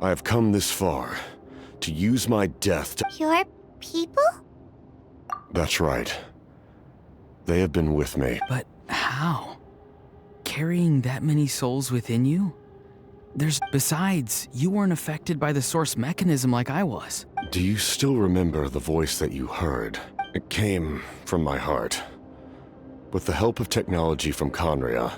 I have come this far to use my death to... Your people? That's right. They have been with me. But how? Carrying that many souls within you? Besides, you weren't affected by the source mechanism like I was. Do you still remember the voice that you heard? It came from my heart. With the help of technology from Conria,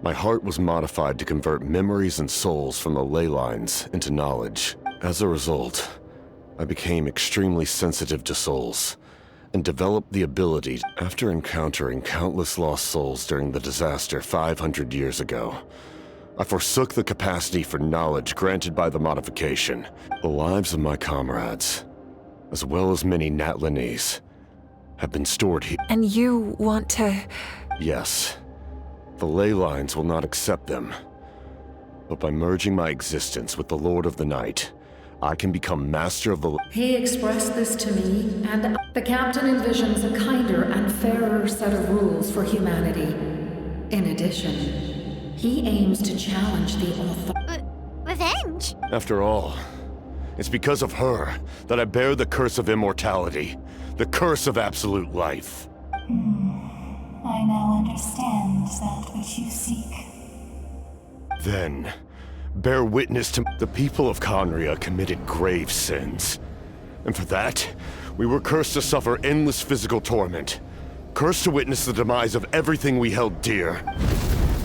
my heart was modified to convert memories and souls from the ley lines into knowledge. As a result, I became extremely sensitive to souls, and developed the ability, after encountering countless lost souls during the disaster 500 years ago, I forsook the capacity for knowledge granted by the modification. The lives of my comrades, as well as many Natlanese, have been stored here. And you want to... Yes. The ley lines will not accept them. But by merging my existence with the Lord of the Night, I can become master of the... He expressed this to me, and the captain envisions a kinder and fairer set of rules for humanity. In addition, he aims to challenge the Revenge? After all, it's because of her that I bear the curse of immortality, the curse of absolute life. I now understand that which you seek. Then, bear witness to the people of Conria committed grave sins. And for that, we were cursed to suffer endless physical torment. Cursed to witness the demise of everything we held dear.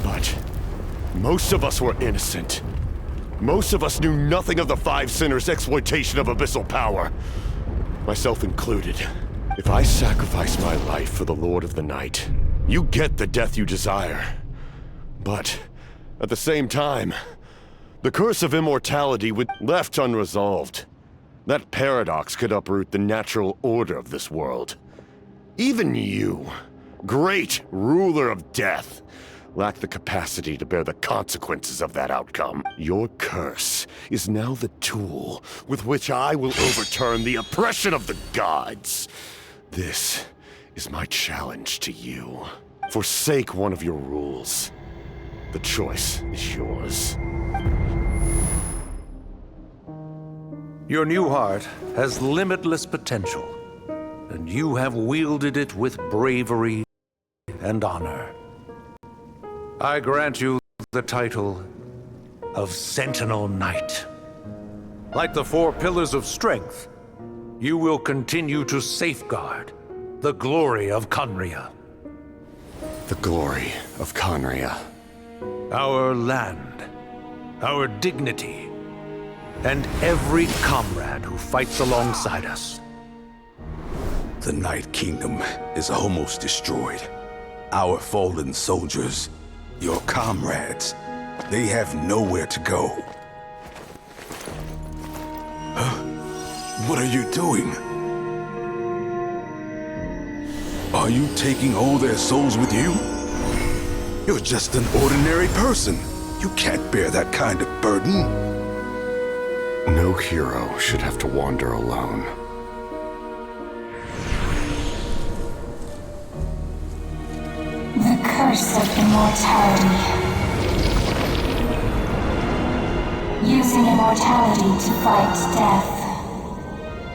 But most of us were innocent. Most of us knew nothing of the Five Sinners' exploitation of abyssal power. Myself included. If I sacrifice my life for the Lord of the Night, you get the death you desire. But at the same time, the curse of immortality would left unresolved. That paradox could uproot the natural order of this world. Even you, great ruler of death, lack the capacity to bear the consequences of that outcome. Your curse is now the tool with which I will overturn the oppression of the gods. This is my challenge to you. Forsake one of your rules. The choice is yours. Your new heart has limitless potential, and you have wielded it with bravery and honor. I grant you the title of Sentinel Knight. Like the four pillars of strength, you will continue to safeguard the glory of Conria. The glory of Conria. Our land, our dignity, and every comrade who fights alongside us. The Night Kingdom is almost destroyed. Our fallen soldiers, your comrades, they have nowhere to go. Huh? What are you doing? Are you taking all their souls with you? You're just an ordinary person. You can't bear that kind of burden. No hero should have to wander alone. curse of immortality. Using immortality to fight death.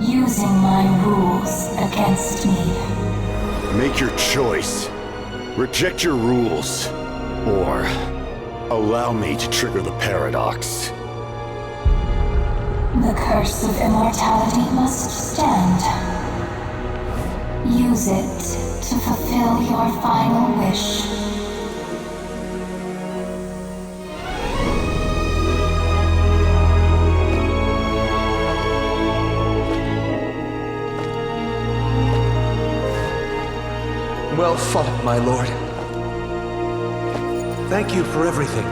Using my rules against me. Make your choice. Reject your rules. Or allow me to trigger the paradox. The curse of immortality must stand. Use it to fulfill your final wish. Well fought, my lord. Thank you for everything.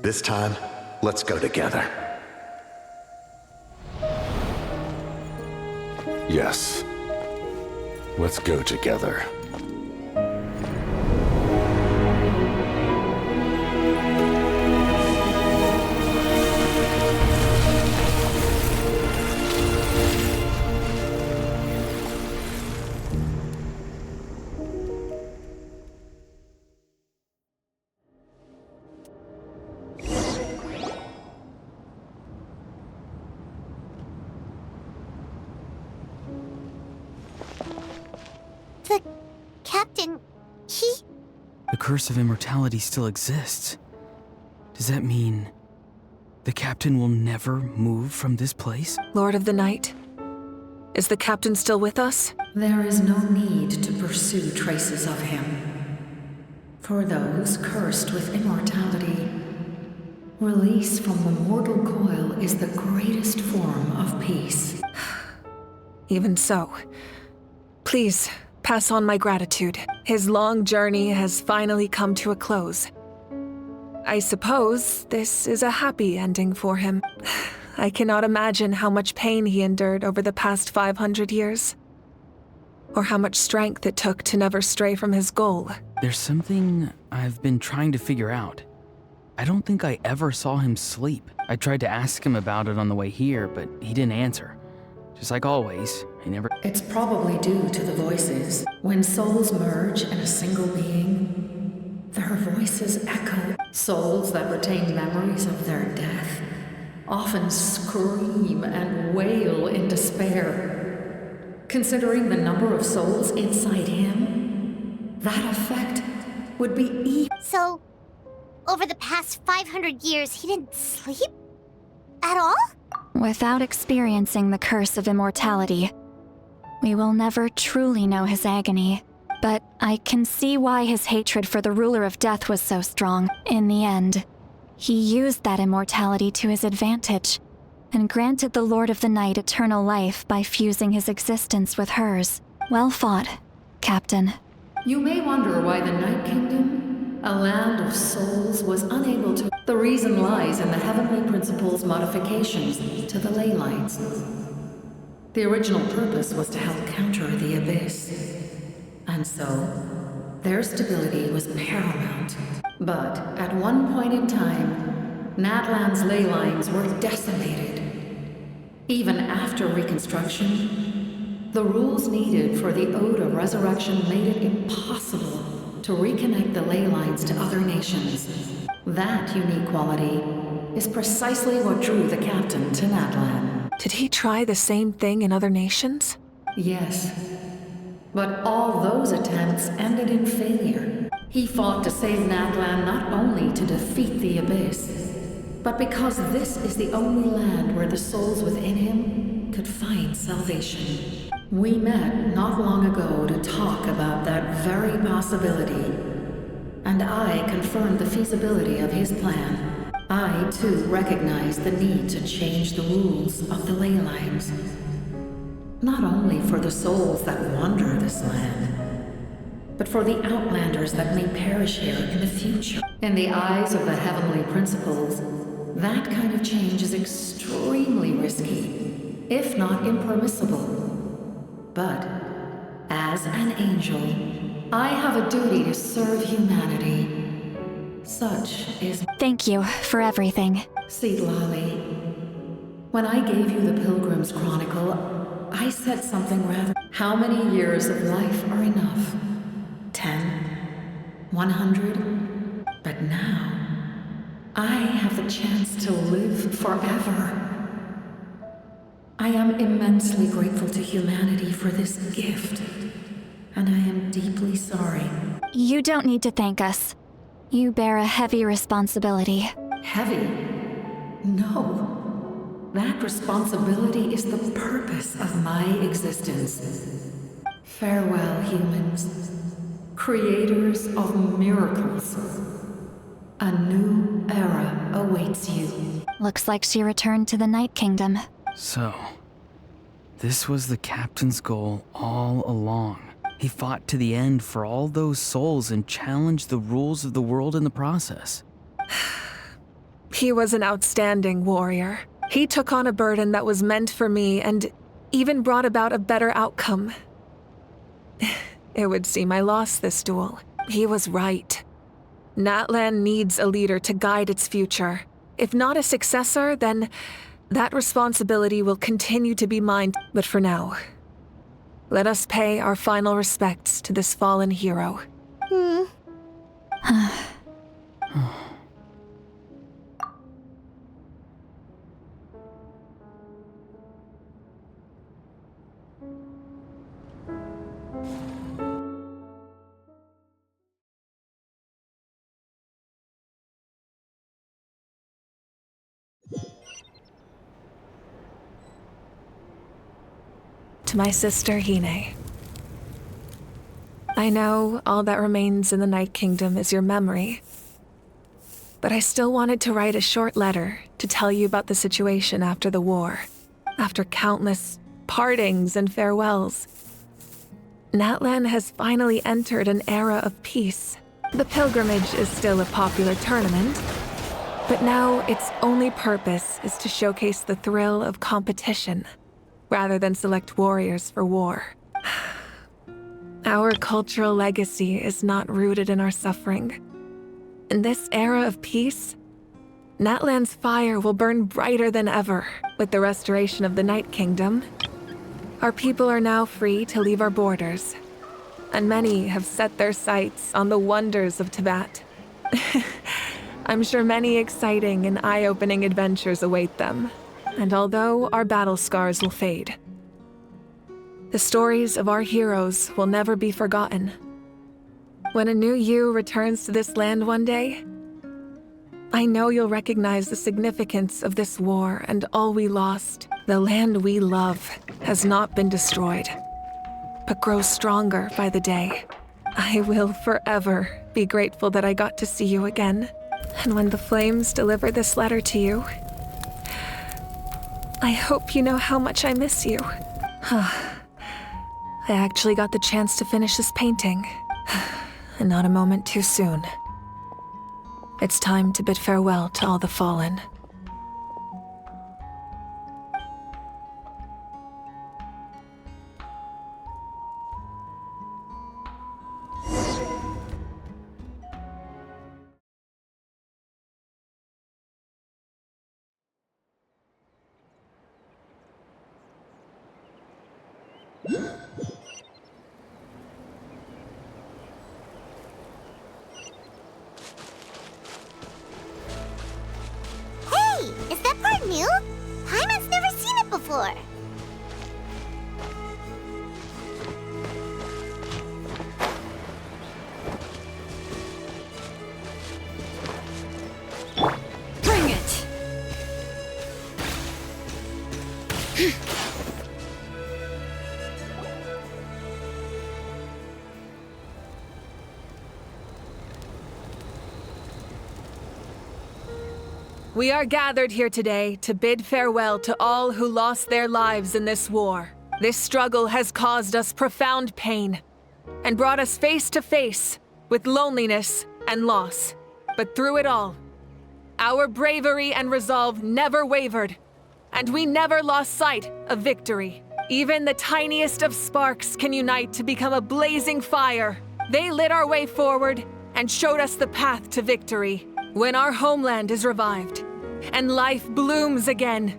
This time, let's go together. Yes. Let's go together. Captain, The curse of immortality still exists. Does that mean the captain will never move from this place? Lord of the Night, is the captain still with us? There is no need to pursue traces of him. For those cursed with immortality, release from the mortal coil is the greatest form of peace. Even so, please pass on my gratitude. His long journey has finally come to a close. I suppose this is a happy ending for him. I cannot imagine how much pain he endured over the past 500 years. Or how much strength it took to never stray from his goal. There's something I've been trying to figure out. I don't think I ever saw him sleep. I tried to ask him about it on the way here, but he didn't answer. Just like always, he never... It's probably due to the voices. When souls merge in a single being, their voices echo. Souls that retain memories of their death often scream and wail in despair. Considering the number of souls inside him, that effect would be So, over the past 500 years, he didn't sleep? At all? Without experiencing the curse of immortality, we will never truly know his agony. But I can see why his hatred for the ruler of death was so strong. In the end, he used that immortality to his advantage, and granted the Lord of the Night eternal life by fusing his existence with hers. Well fought, Captain. You may wonder why the Night Kingdom, a land of souls, was unable to... The reason lies in the Heavenly Principle's modifications to the ley lines. The original purpose was to help counter the Abyss. And so, their stability was paramount. But at one point in time, Natlan's ley lines were decimated. Even after reconstruction, the rules needed for the Ode of Resurrection made it impossible to reconnect the ley lines to other nations. That unique quality is precisely what drew the captain to Natlan. Did he try the same thing in other nations? Yes. But all those attempts ended in failure. He fought to save Natlan not only to defeat the Abyss, but because this is the only land where the souls within him could find salvation. We met not long ago to talk about that very possibility, and I confirmed the feasibility of his plan. I, too, recognized the need to change the rules of the ley lines. Not only for the souls that wander this land, but for the outlanders that may perish here in the future. In the eyes of the Heavenly Principles, that kind of change is extremely risky, if not impermissible. But, as an angel, I have a duty to serve humanity. Such is... Thank you for everything. Seed Lolly, when I gave you the Pilgrim's Chronicle, I said something rather. How many years of life are enough? 10? 100? But now, I have the chance to live forever. I am immensely grateful to humanity for this gift, and I am deeply sorry. You don't need to thank us. You bear a heavy responsibility. Heavy? No. That responsibility is the purpose of my existence. Farewell, humans. Creators of miracles. A new era awaits you. Looks like she returned to the Night Kingdom. So, this was the captain's goal all along. He fought to the end for all those souls and challenged the rules of the world in the process. He was an outstanding warrior. He took on a burden that was meant for me and even brought about a better outcome. It would seem I lost this duel. He was right. Natlan needs a leader to guide its future. If not a successor, then that responsibility will continue to be mine. But for now, let us pay our final respects to this fallen hero. To my sister, Hine. I know all that remains in the Night Kingdom is your memory, but I still wanted to write a short letter to tell you about the situation after the war, after countless partings and farewells. Natlan has finally entered an era of peace. The pilgrimage is still a popular tournament, but now its only purpose is to showcase the thrill of competition, rather than select warriors for war. Our cultural legacy is not rooted in our suffering. In this era of peace, Natlan's fire will burn brighter than ever. With the restoration of the Night Kingdom, our people are now free to leave our borders, and many have set their sights on the wonders of Tibet. I'm sure many exciting and eye-opening adventures await them. And although our battle scars will fade, the stories of our heroes will never be forgotten. When a new you returns to this land one day, I know you'll recognize the significance of this war and all we lost. The land we love has not been destroyed, but grows stronger by the day. I will forever be grateful that I got to see you again. And when the flames deliver this letter to you, I hope you know how much I miss you. I actually got the chance to finish this painting, and not a moment too soon. It's time to bid farewell to all the fallen. Hey, is that part new? Paimon's never seen it before. Bring it! We are gathered here today to bid farewell to all who lost their lives in this war. This struggle has caused us profound pain and brought us face to face with loneliness and loss. But through it all, our bravery and resolve never wavered, and we never lost sight of victory. Even the tiniest of sparks can unite to become a blazing fire. They lit our way forward and showed us the path to victory. When our homeland is revived and life blooms again,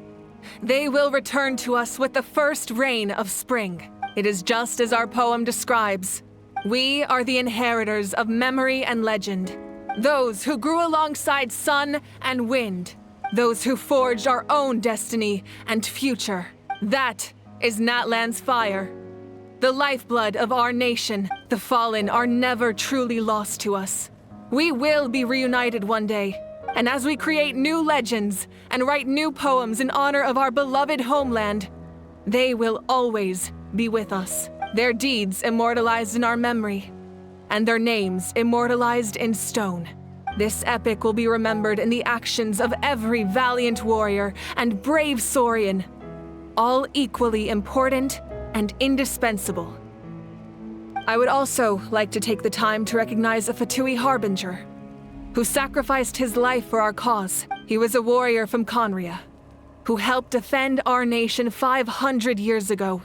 They will return to us with the first rain of spring. It is just as our poem describes. We are the inheritors of memory and legend. Those who grew alongside sun and wind. Those who forged our own destiny and future. That is Natlan's fire. The lifeblood of our nation. The fallen are never truly lost to us. We will be reunited one day. And as we create new legends and write new poems in honor of our beloved homeland, they will always be with us. Their deeds immortalized in our memory, and their names immortalized in stone. This epic will be remembered in the actions of every valiant warrior and brave Saurian, all equally important and indispensable. I would also like to take the time to recognize a Fatui Harbinger, who sacrificed his life for our cause. He was a warrior from Conria, who helped defend our nation 500 years ago.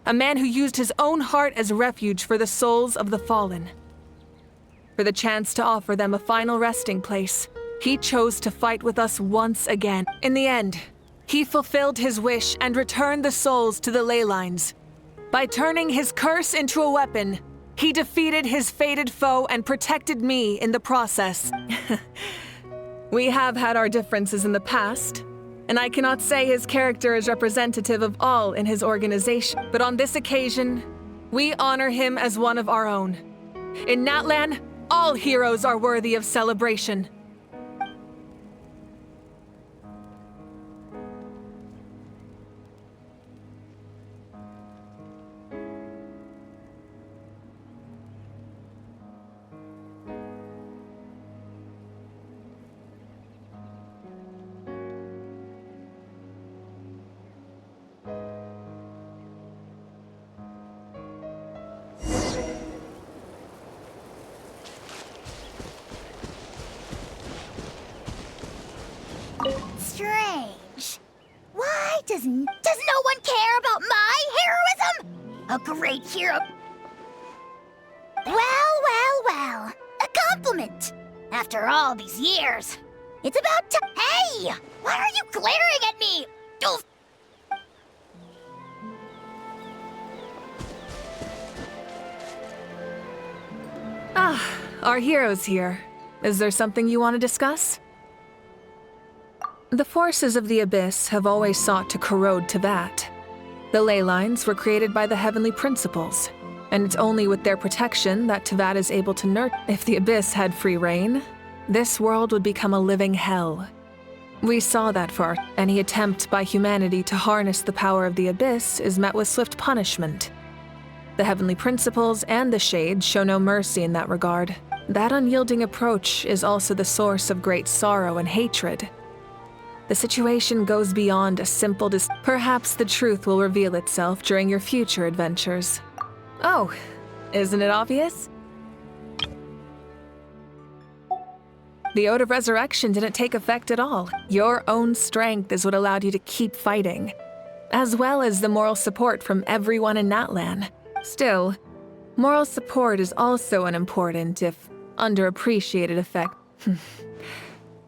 A man who used his own heart as refuge for the souls of the fallen. For the chance to offer them a final resting place, he chose to fight with us once again. In the end, he fulfilled his wish and returned the souls to the ley lines. By turning his curse into a weapon, he defeated his fated foe and protected me in the process. We have had our differences in the past, and I cannot say his character is representative of all in his organization. But on this occasion, we honor him as one of our own. In Natlan, all heroes are worthy of celebration. Strange. Why does no one care about my heroism? A great hero. Well. A compliment. After all these years. It's about time. Hey! Why are you glaring at me? Oof. Ah, our hero's here. Is there something you want to discuss? The forces of the Abyss have always sought to corrode Teyvat. The ley lines were created by the Heavenly Principles, and it's only with their protection that Teyvat is able to nurture. If the Abyss had free reign, this world would become a living hell. We saw that for any attempt by humanity to harness the power of the Abyss is met with swift punishment. The Heavenly Principles and the Shades show no mercy in that regard. That unyielding approach is also the source of great sorrow and hatred. The situation goes beyond a simple Perhaps the truth will reveal itself during your future adventures. Oh, isn't it obvious? The Ode of Resurrection didn't take effect at all. Your own strength is what allowed you to keep fighting, as well as the moral support from everyone in Natlan. Still, moral support is also an important, if underappreciated, effect.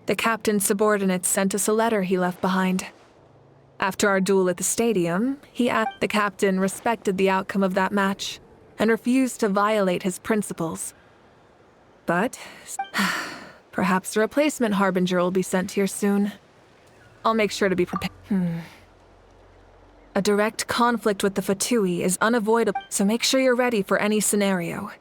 The captain's subordinates sent us a letter he left behind. After our duel at the stadium, the captain respected the outcome of that match and refused to violate his principles. But perhaps a replacement Harbinger will be sent here soon. I'll make sure to be prepared. A direct conflict with the Fatui is unavoidable, so make sure you're ready for any scenario.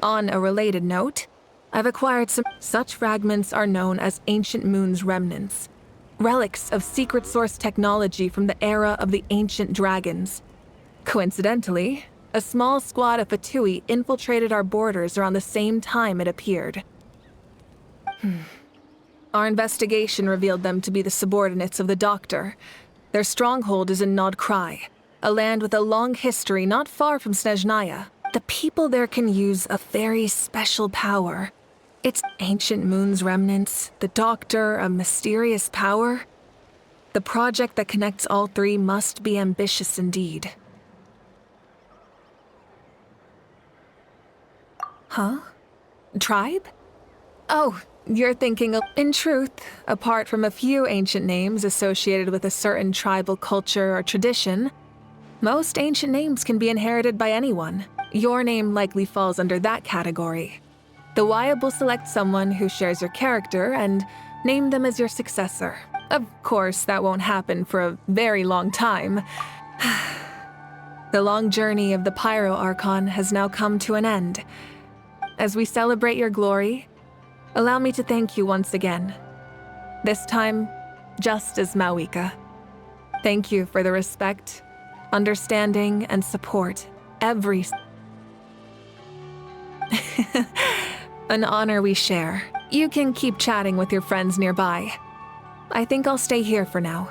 On a related note, I've acquired some. Such fragments are known as Ancient Moon's remnants, relics of secret source technology from the era of the ancient dragons. Coincidentally, a small squad of Fatui infiltrated our borders around the same time it appeared. Our investigation revealed them to be the subordinates of the Doctor. Their stronghold is in Nod Krai, a land with a long history not far from Snezhnaya. The people there can use a very special power. It's Ancient Moon's remnants, the Doctor, a mysterious power. The project that connects all three must be ambitious indeed. Huh? Tribe? Oh, you're thinking of... In truth, apart from a few ancient names associated with a certain tribal culture or tradition, most ancient names can be inherited by anyone. Your name likely falls under that category. The Wyatt will select someone who shares your character and name them as your successor. Of course, that won't happen for a very long time. The long journey of the Pyro Archon has now come to an end. As we celebrate your glory, allow me to thank you once again. This time, just as Mawika. Thank you for the respect, understanding, and support every... An honor we share. You can keep chatting with your friends nearby. I think I'll stay here for now.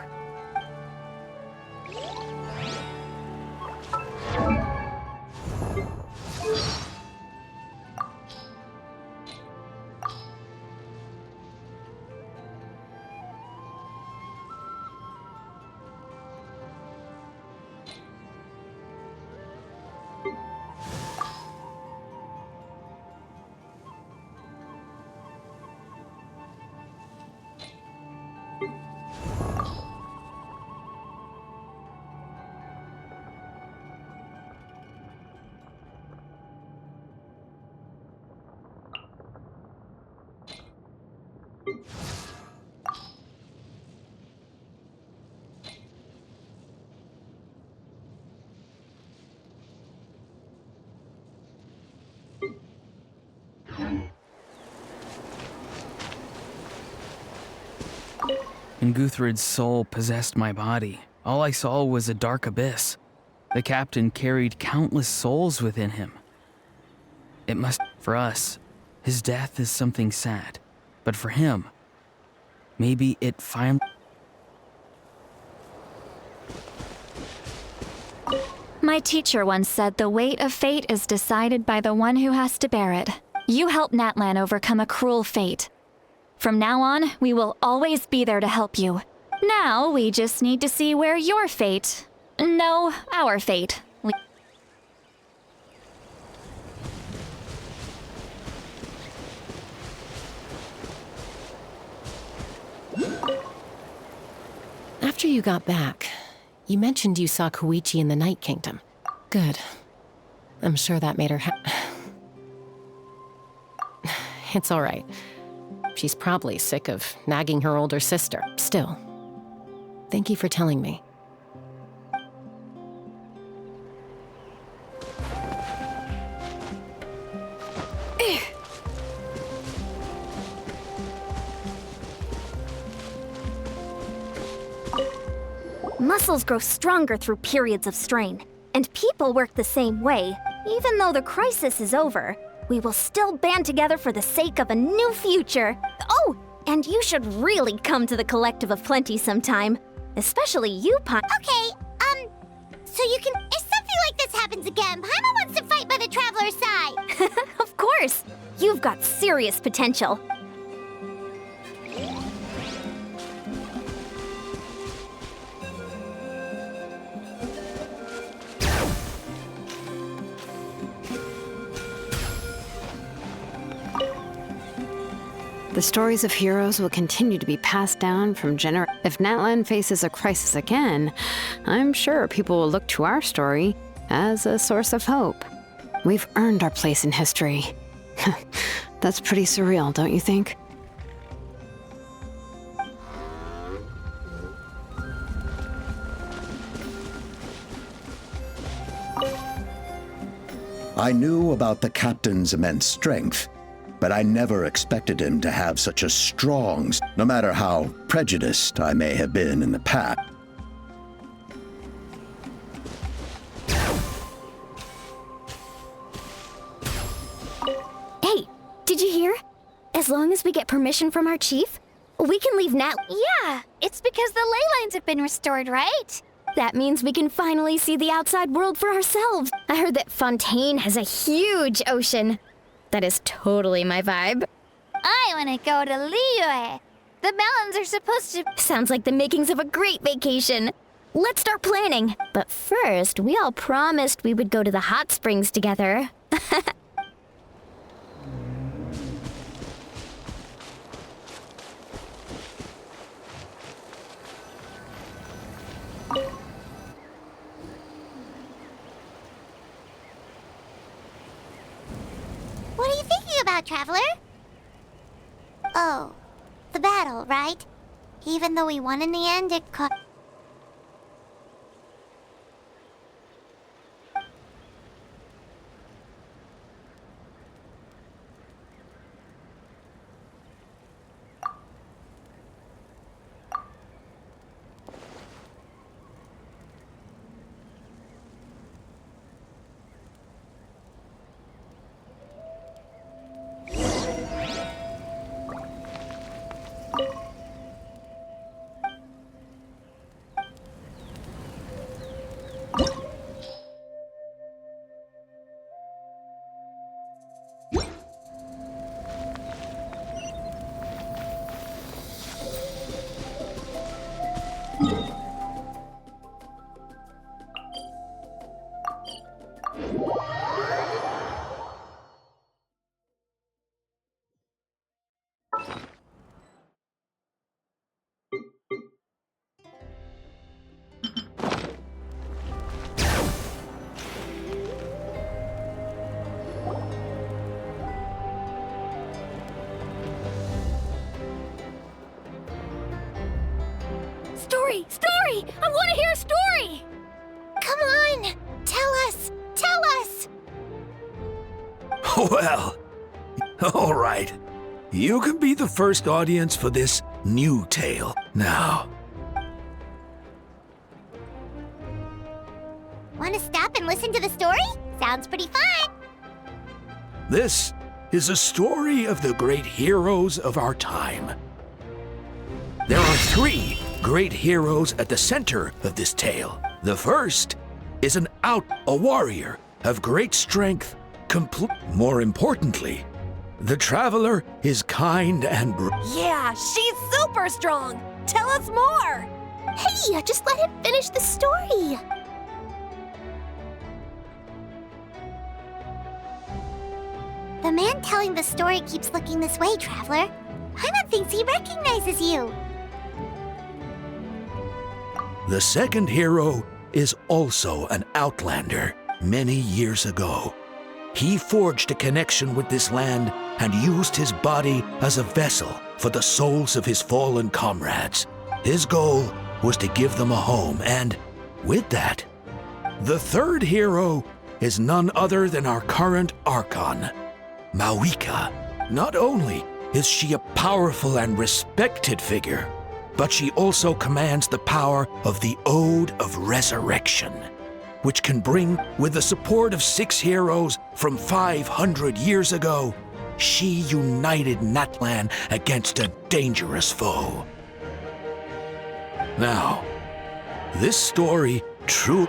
When Guthred's soul possessed my body, all I saw was a dark abyss. The captain carried countless souls within him. It must, for us, his death is something sad. But for him, maybe it finally... My teacher once said the weight of fate is decided by the one who has to bear it. You helped Natlan overcome a cruel fate. From now on, we will always be there to help you. Now, we just need to see where your fate... No, our fate... After you got back, you mentioned you saw Koichi in the Night Kingdom. Good. I'm sure that made her It's all right. She's probably sick of nagging her older sister. Still, thank you for telling me. Muscles grow stronger through periods of strain, and people work the same way. Even though the crisis is over, we will still band together for the sake of a new future. Oh, and you should really come to the Collective of Plenty sometime. Especially you, Okay, so you can... If something like this happens again, Paimon wants to fight by the Traveler's side. Of course! You've got serious potential. The stories of heroes will continue to be passed down from If Natlan faces a crisis again, I'm sure people will look to our story as a source of hope. We've earned our place in history. That's pretty surreal, don't you think? I knew about the captain's immense strength, but I never expected him to have such a strong, no matter how prejudiced I may have been in the past. Hey, did you hear? As long as we get permission from our chief, we can leave Nat. Yeah, it's because the ley lines have been restored, right? That means we can finally see the outside world for ourselves. I heard that Fontaine has a huge ocean. That is totally my vibe. I want to go to Liyue. The mountains are supposed to... Sounds like the makings of a great vacation. Let's start planning. But first, we all promised we would go to the hot springs together. Traveler? Oh, the battle, right? Even though we won in the end, it cost... Story! I want to hear a story! Come on! Tell us! Tell us! Well, all right. You can be the first audience for this new tale. Now, Want to stop and listen to the story? Sounds pretty fun! this is a story of the great heroes of our time. There are 3 great heroes at the center of this tale. The first is a warrior of great strength, more importantly, the traveler is kind and Yeah, she's super strong! Tell us more! Hey, just let him finish the story! The man telling the story keeps looking this way, Traveler. Paimon thinks he recognizes you. The second hero is also an outlander. Many years ago, he forged a connection with this land and used his body as a vessel for the souls of his fallen comrades. His goal was to give them a home, and with that, the third hero is none other than our current archon, Mawika. Not only is she a powerful and respected figure, but she also commands the power of the Ode of Resurrection, which can bring, with the support of 6 heroes from 500 years ago, she united Natlan against a dangerous foe. Now, this story truly...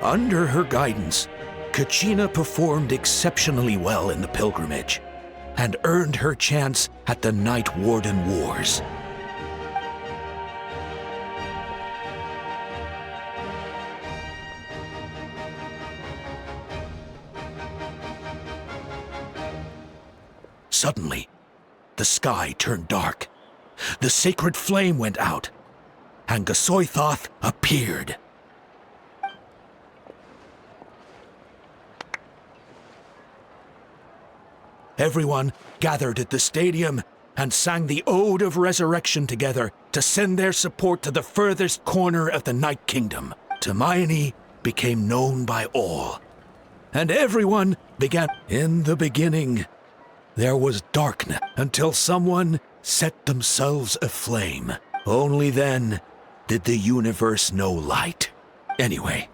Under her guidance, Kachina performed exceptionally well in the pilgrimage and earned her chance at the Night Warden Wars. Suddenly, the sky turned dark. The sacred flame went out, and Gasoithoth appeared. Everyone gathered at the stadium and sang the Ode of Resurrection together to send their support to the furthest corner of the Night Kingdom. Hermione became known by all, and everyone began. In the beginning, there was darkness until someone set themselves aflame. Only then did the universe know light. Anyway,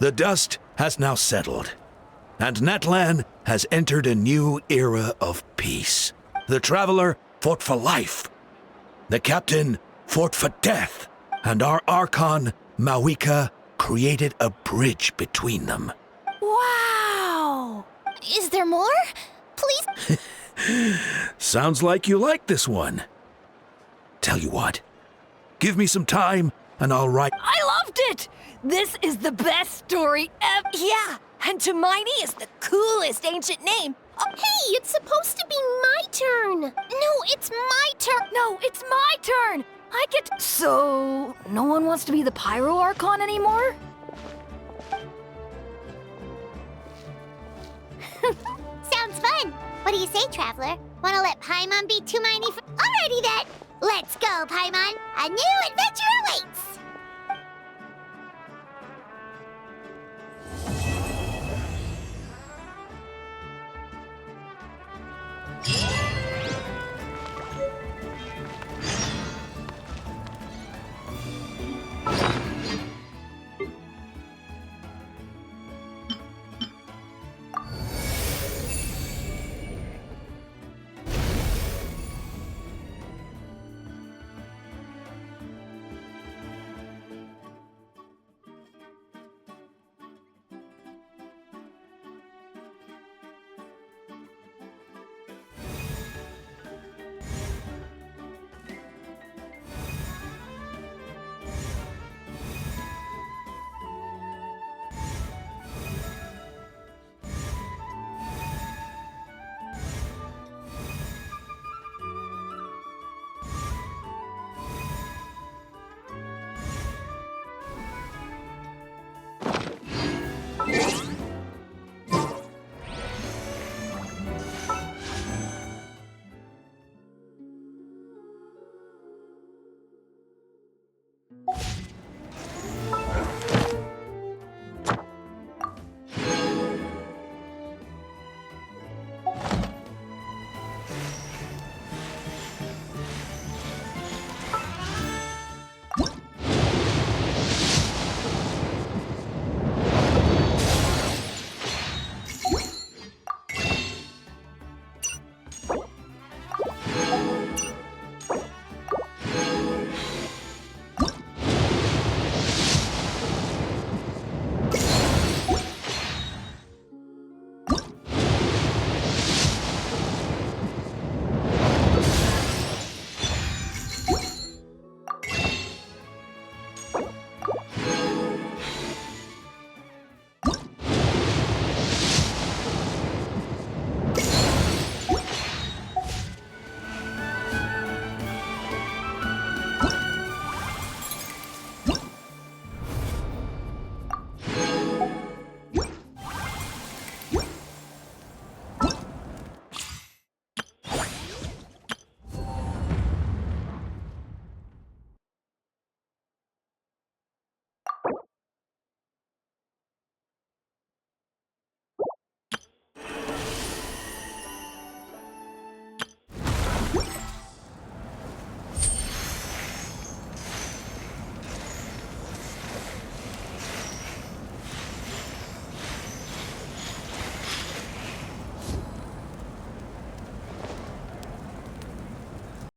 the dust has now settled, and Natlan has entered a new era of peace. The Traveler fought for life, the Captain fought for death, and our Archon, Mawika, created a bridge between them. Wow! Is there more? Please? Sounds like you like this one. Tell you what, give me some time and I'll write. I loved it! This is the best story ever. Yeah, and Hermione is the coolest ancient name. Hey, it's supposed to be my turn. No, it's my turn. No, it's my turn. I get. So, no one wants to be the Pyro Archon anymore? Sounds fun. What do you say, Traveler? Wanna let Paimon be too miny for— Alrighty then! Let's go, Paimon! A new adventure awaits!